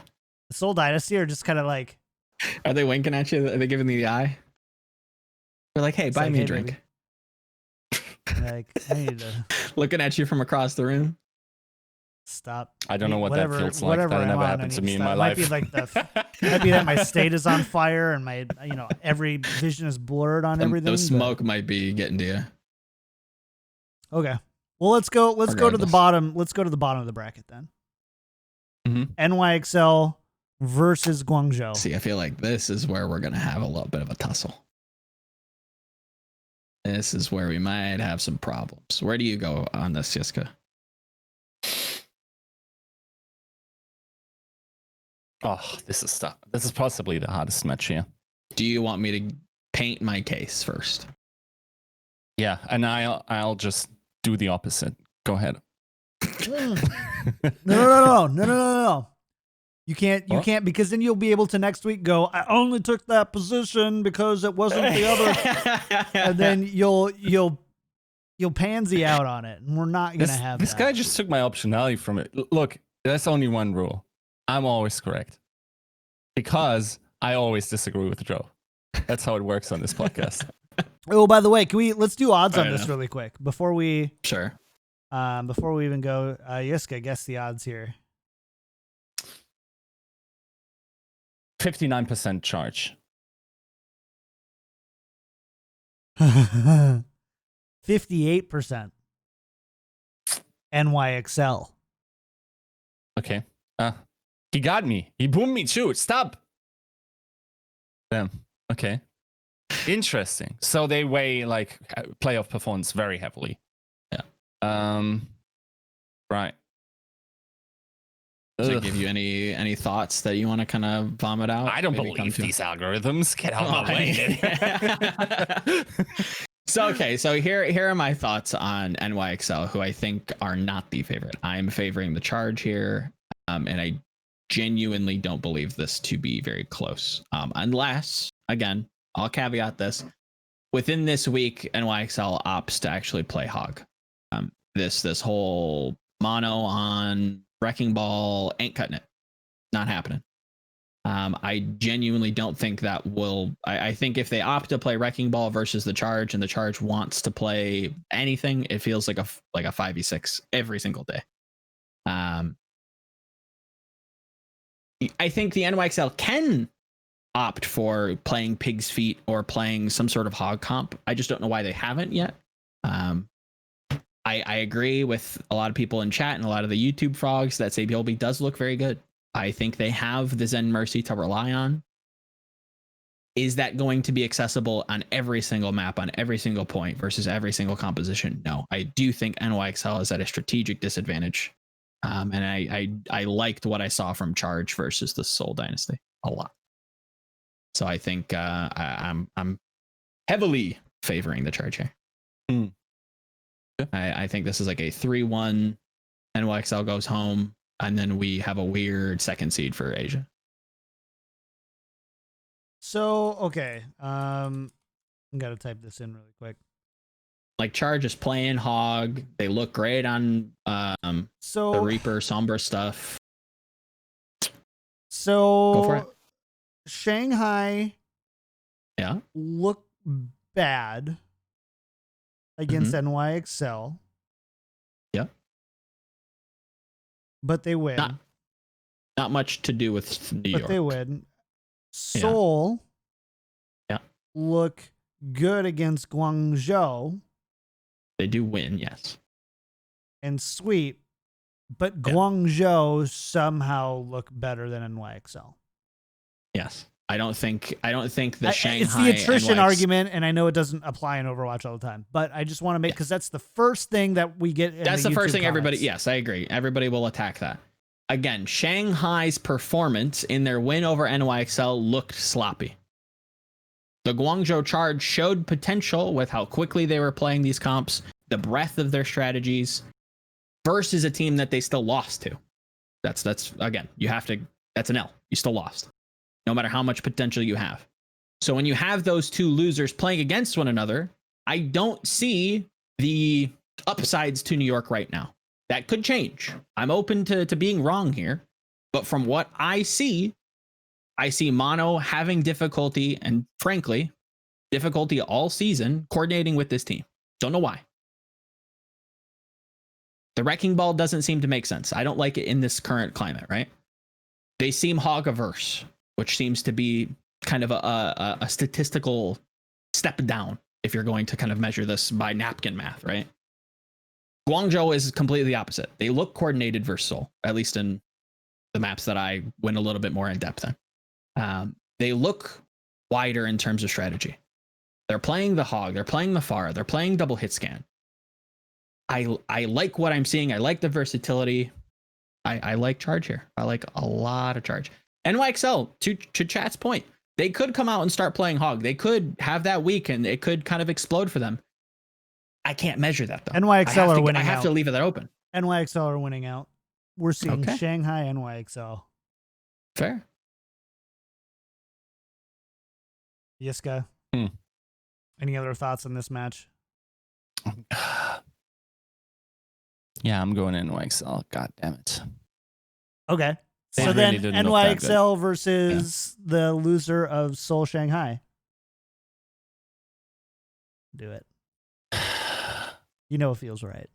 The Seoul Dynasty, or just kind of like, are they winking at you? Are they giving the eye? They're like, hey, buy like, me hey, a drink. like, I need to Looking at you from across the room. stop. I don't know what that feels like. Whatever That I'm never on, happened I to need me in stop. my It might life. be like might be that my state is on fire and my, every vision is blurred on everything. The smoke might be getting to you. Okay. Well, let's go to the Regardless. bottom. Let's go to the bottom of the bracket then. Mm-hmm. NYXL versus Guangzhou. See, I feel like this is where we're going to have a little bit of a tussle. This is where we might have some problems. Where do you go on this, Yiska? Oh, this is tough. This is possibly the hardest match here. Do you want me to paint my case first? Yeah, and I'll just do the opposite. Go ahead. No. You can't, What? because then you'll be able to next week go, I only took that position because it wasn't the other. And then you'll pansy out on it. And we're not going to have this that. guy just took my optionality from it. Look, there's only one rule. I'm always correct. Because I always disagree with Joe. That's how it works on this podcast. Oh, by the way, let's do odds Fair on this enough. really quick before we Sure. even go. Yiska, guess the odds here. 59% charge. 58% NYXL. Okay. He got me. He boomed me too. Stop. Damn. Okay. Interesting. So they weigh like playoff performance very heavily. Yeah. Right. Does it Ugh. give you any thoughts that you want to kind of vomit out? I don't Maybe come believe to- these algorithms. Get out of my way. So here are my thoughts on NYXL, who I think are not the favorite. I'm favoring the charge here, and I genuinely don't believe this to be very close. Unless, again, I'll caveat this: within this week, NYXL opts to actually play Hog. This whole mono on Wrecking Ball ain't cutting it. Not happening. I genuinely don't think that will. I think if they opt to play Wrecking Ball versus the Charge, and the Charge wants to play anything, it feels like a 5v6 every single day. I think the NYXL can opt for playing Pig's Feet or playing some sort of Hog comp. I just don't know why they haven't yet. I agree with a lot of people in chat and a lot of the YouTube frogs that say BLB does look very good. I think they have the Zen Mercy to rely on. Is that going to be accessible on every single map, on every single point versus every single composition? No, I do think NYXL is at a strategic disadvantage. And I liked what I saw from Charge versus the Seoul Dynasty a lot. So I think I'm heavily favoring the Charge here. I think this is like a 3-1. NYXL goes home, and then we have a weird second seed for Asia. So, okay. I'm got to type this in really quick. Like Charge is playing Hog. They look great on the Reaper Sombra stuff. Go for it. So Shanghai look bad against NYXL. Yeah. But they win. Not much to do with New York. But they win. Seoul look good against Guangzhou. They do win, yes. And sweep. But Guangzhou somehow look better than NYXL. Yes. I don't think the Shanghai. It's the attrition argument, and I know it doesn't apply in Overwatch all the time, but I just want to make, because that's the first thing that we get. That's the first thing comments. everybody. Yes, I agree. Everybody will attack that. again, Shanghai's performance in their win over NYXL looked sloppy. The Guangzhou Charge showed potential with how quickly they were playing these comps, the breadth of their strategies, versus a team that they still lost to. That's again, that's an L. You still lost, no matter how much potential you have. So when you have those two losers playing against one another, I don't see the upsides to New York right now. That could change. I'm open to being wrong here. But from what I see Mono having difficulty, and frankly, difficulty all season coordinating with this team. Don't know why. The wrecking ball doesn't seem to make sense. I don't like it in this current climate, right? They seem hog averse, which seems to be kind of a statistical step down if you're going to kind of measure this by napkin math, right? Guangzhou is completely the opposite. They look coordinated versus Seoul, at least in the maps that I went a little bit more in depth in. They look wider in terms of strategy. They're playing the hog, they're playing the far, they're playing double hit scan. I like what I'm seeing. I like the versatility. I like charge here. I like a lot of charge. NYXL, to chat's point, they could come out and start playing hog. They could have that week and it could kind of explode for them. I can't measure that though. NYXL are winning out. I have to leave that open. NYXL are winning out. We're seeing Shanghai NYXL. Fair. Yiska. Any other thoughts on this match? Yeah, I'm going NYXL. God damn it. Okay. They So really then didn't look that good. NYXL versus the loser of Seoul Shanghai. Do it. You know it feels right.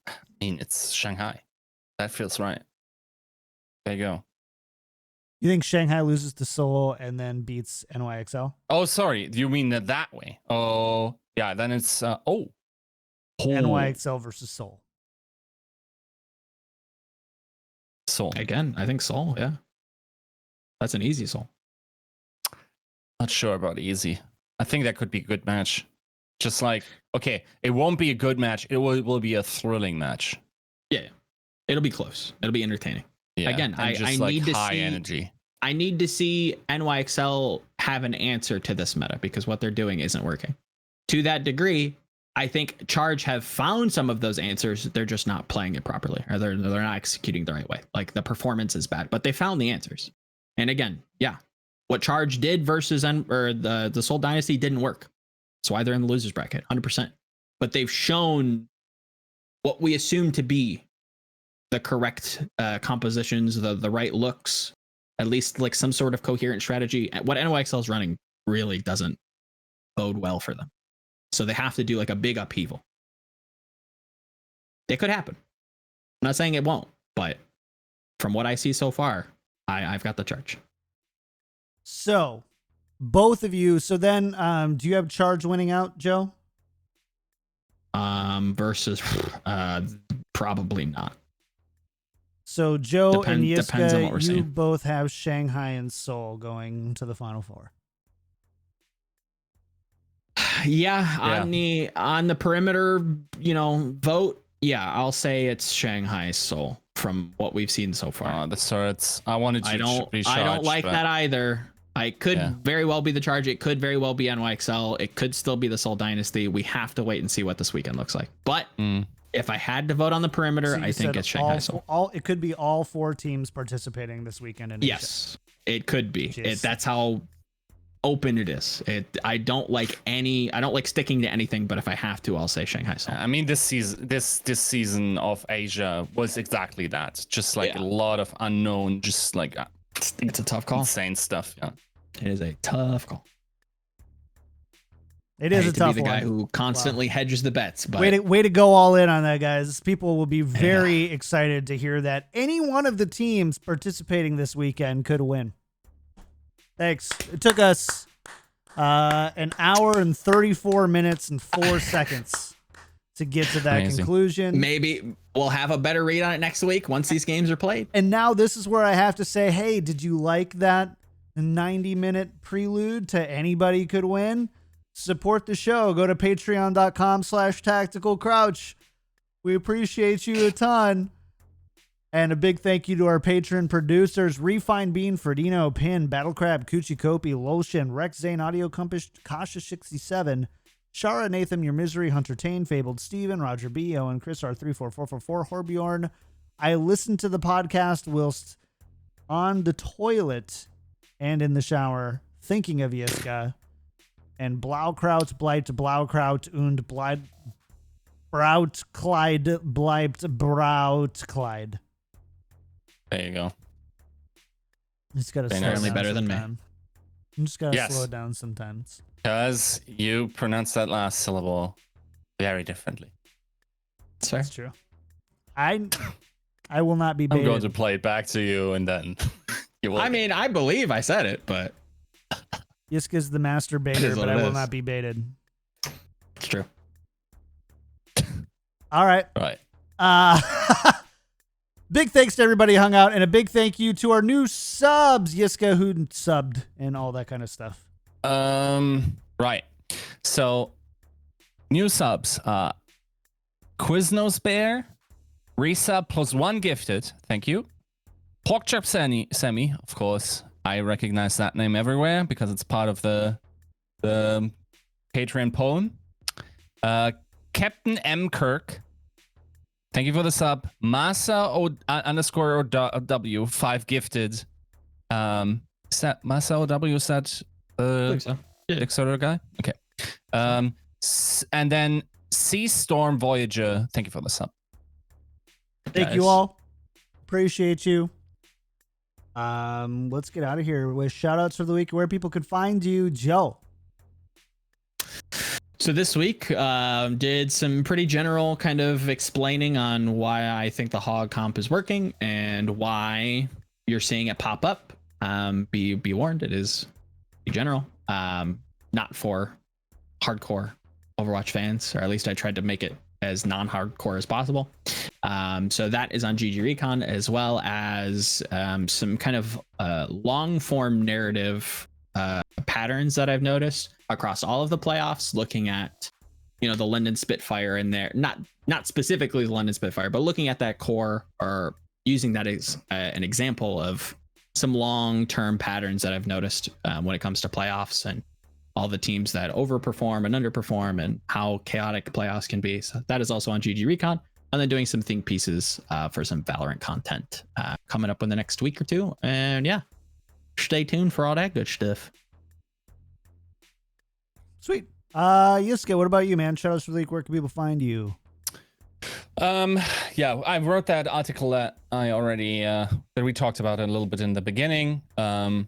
I mean, it's Shanghai. That feels right. There you go. You think Shanghai loses to Seoul and then beats NYXL? Oh, sorry. Do you mean that way? Oh, yeah. Then it's NYXL versus Seoul. Seoul. Again, I think Seoul, yeah. That's an easy Seoul. Not sure about easy. I think that could be a good match. Just like, okay, it won't be a good match. It will be a thrilling match. Yeah. It'll be close. It'll be entertaining. Yeah. Again, I like need to high see energy. I need to see NYXL have an answer to this meta because what they're doing isn't working. To that degree, I think Charge have found some of those answers. They're just not playing it properly, or they're not executing the right way. Like the performance is bad, but they found the answers. And again, yeah, what Charge did versus the Seoul Dynasty didn't work. That's why they're in the losers bracket, 100%. But they've shown what we assume to be the correct compositions, the right looks, at least like some sort of coherent strategy. What NYXL is running really doesn't bode well for them. So they have to do like a big upheaval. It could happen. I'm not saying it won't, but from what I see so far, I've got the Charge. So, both of you. So then, do you have Charge winning out, Joe? Versus probably not. So Joe and Depends on what we're Yiska, you seeing. both have Shanghai and Seoul going to the Final Four. Yeah, on the perimeter, vote. Yeah, I'll say it's Shanghai Seoul from what we've seen so far. The Surts. I wanted you to be charged. I don't like that either. I could very well be the Charge. It could very well be NYXL. It could still be the Seoul Dynasty. We have to wait and see what this weekend looks like. But if I had to vote on the perimeter, So I think it's Shanghai Seoul. It could be all four teams participating this weekend in Asia. Yes, it could be. That's how open it is. I don't like sticking to anything, but if I have to, I'll say Shanghai Seoul. I mean, this season of Asia was exactly that. Just like a lot of unknown, just like it's a tough call. Insane stuff. Yeah, it is a tough call. It is a tough one. To be the guy who constantly hedges the bets. But way to go all in on that, guys. People will be very excited to hear that any one of the teams participating this weekend could win. Thanks. It took us an hour and 34 minutes and 4 seconds to get to that conclusion. Maybe we'll have a better read on it next week once these games are played. And now this is where I have to say, hey, did you like that 90-minute prelude to anybody could win? Support the show. Go to patreon.com/tacticalcrouch. We appreciate you a ton. And a big thank you to our patron producers, Refine Bean, Ferdino, Pin, Battlecrab, Coochie Kopi, Lotion, Rex Zane, Audio Compass, Kasha67, Shara, Nathan, Your Misery, Hunter Tane, Fabled Steven, Roger B, Owen, Chris R34444, Horbjorn. I listened to the podcast whilst on the toilet and in the shower, thinking of Yiska. And Blaukraut, Blight, Blaukraut, und Blight, Braut, Clyde, Blight, Braut, Clyde. There you go. Just gotta slow it Apparently down better than me. sometime. You just gotta Yes. slow it down sometimes. Because you pronounce that last syllable very differently. That's fair. That's true. I will not be I'm baited. going to play it back to you and then you will. I mean, I believe I said it, but Yiska's the master It baiter, is what but I it will is. not be baited. it's true. All right. Right. Big thanks to everybody who hung out, and a big thank you to our new subs, Yiska, who subbed, and all that kind of stuff. Right. So, new subs. Quiznos Bear, resub +1 gifted. Thank you. Porkchop Semi, of course. I recognize that name everywhere because it's part of the Patreon poem. Captain M. Kirk. Thank you for the sub. Masa_OW 5 gifted. Is that Masa OW? Is that I think so. Kickstarter guy? Okay. And then Sea Storm Voyager. Thank you for the sub. Thank you Guys. all. Appreciate you. Let's get out of here with shout outs for the week where people could find you. Joe. So this week, did some pretty general kind of explaining on why I think the hog comp is working and why you're seeing it pop up. Be warned, it is general, not for hardcore Overwatch fans, or at least I tried to make it as non-hardcore as possible. So that is on GG Recon, as well as some kind of long form narrative patterns that I've noticed across all of the playoffs, looking at, the London Spitfire in there, not specifically the London Spitfire, but looking at that core, or using that as an example of some long-term patterns that I've noticed when it comes to playoffs and all the teams that overperform and underperform and how chaotic playoffs can be. So that is also on GG Recon. And then doing some think pieces for some Valorant content coming up in the next week or two. And yeah, stay tuned for all that good stuff. Sweet. Yiska, what about you, man? Shout outs for the week. Where can people find you? Yeah, I wrote that article that I already that we talked about a little bit in the beginning. It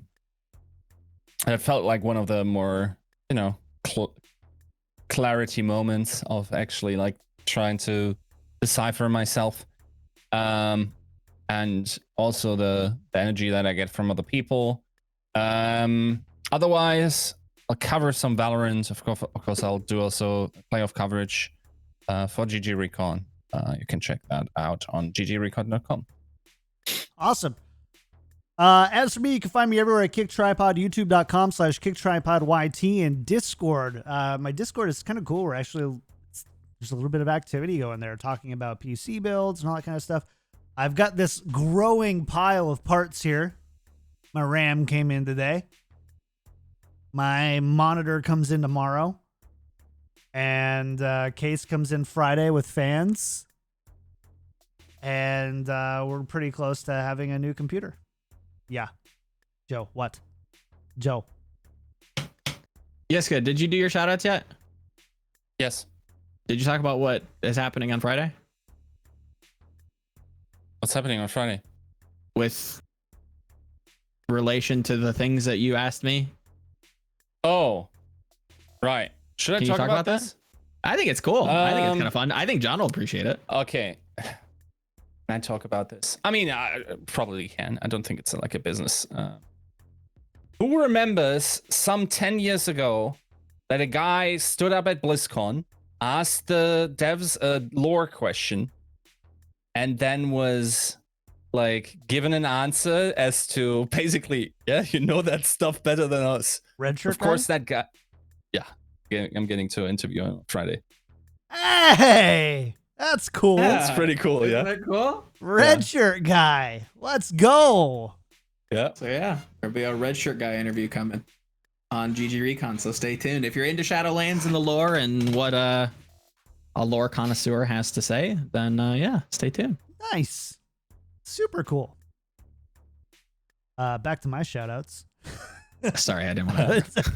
felt like one of the more, clarity moments of actually like trying to decipher myself, and also the energy that I get from other people. Otherwise, I'll cover some Valorant. Of course, I'll do also playoff coverage for GG Recon. You can check that out on ggrecon.com. Awesome. As for me, you can find me everywhere at KickedTripod, youtube.com/KickedTripodYT, and Discord. My Discord is kind of cool. We're actually, there's a little bit of activity going there, talking about PC builds and all that kind of stuff. I've got this growing pile of parts here. My RAM came in today. My monitor comes in tomorrow. And case comes in Friday with fans. And we're pretty close to having a new computer. Yeah. Joe, what? Joe. Yiska, did you do your shout outs yet? Yes. Did you talk about what is happening on Friday? What's happening on Friday? With relation to the things that you asked me? Oh, right. Should I Can you talk about this? I think it's cool. I think it's kind of fun. I think John will appreciate it. Okay. Can I talk about this? I mean, I probably can. I don't think it's like a business. Who remembers some 10 years ago that a guy stood up at BlizzCon, asked the devs a lore question, and then was like given an answer as to basically, yeah, you know that stuff better than us. Red shirt Of course, guy? that guy. Yeah, I'm getting to interview on Friday. Hey! That's cool. Yeah. It's pretty cool, Isn't yeah. that cool? Red shirt guy. Let's go. Yeah. So yeah, there'll be a red shirt guy interview coming on GG Recon. So stay tuned. If you're into Shadowlands and the lore and what a lore connoisseur has to say, then yeah, stay tuned. Nice. Super cool. Back to my shout outs. Sorry, I didn't want to.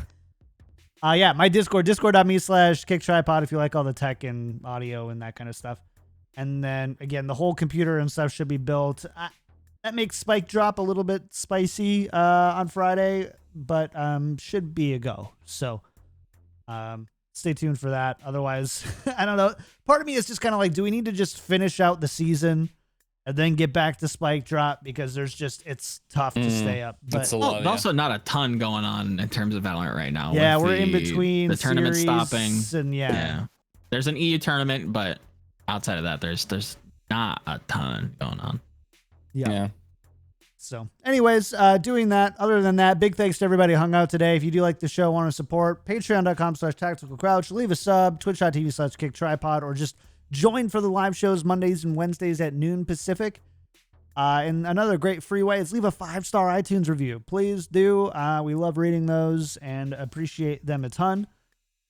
Yeah, my Discord, discord.me/KickedTripod if you like all the tech and audio and that kind of stuff. And then again, the whole computer and stuff should be built. That makes Spike Drop a little bit spicy on Friday, but should be a go. So stay tuned for that. Otherwise, I don't know. Part of me is just kind of like, do we need to just finish out the season and then get back to Spike Drop? Because it's tough to stay up. But That's a lot. Well, also not a ton going on in terms of Valorant right now. yeah, with we're in between the tournament series stopping. and yeah. There's an EU tournament, but outside of that, there's not a ton going on. Yeah. So anyways, doing that, other than that, big thanks to everybody who hung out today. If you do like the show, want to support, patreon.com/tacticalcrouch, leave a sub, twitch.tv/KickedTripod, or just join for the live shows Mondays and Wednesdays at noon Pacific. And another great free way is leave a 5-star iTunes review. Please do. We love reading those and appreciate them a ton.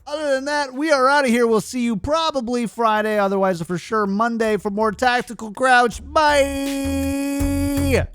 Other than that, we are out of here. We'll see you probably Friday, otherwise for sure Monday for more Tactical Crouch. Bye!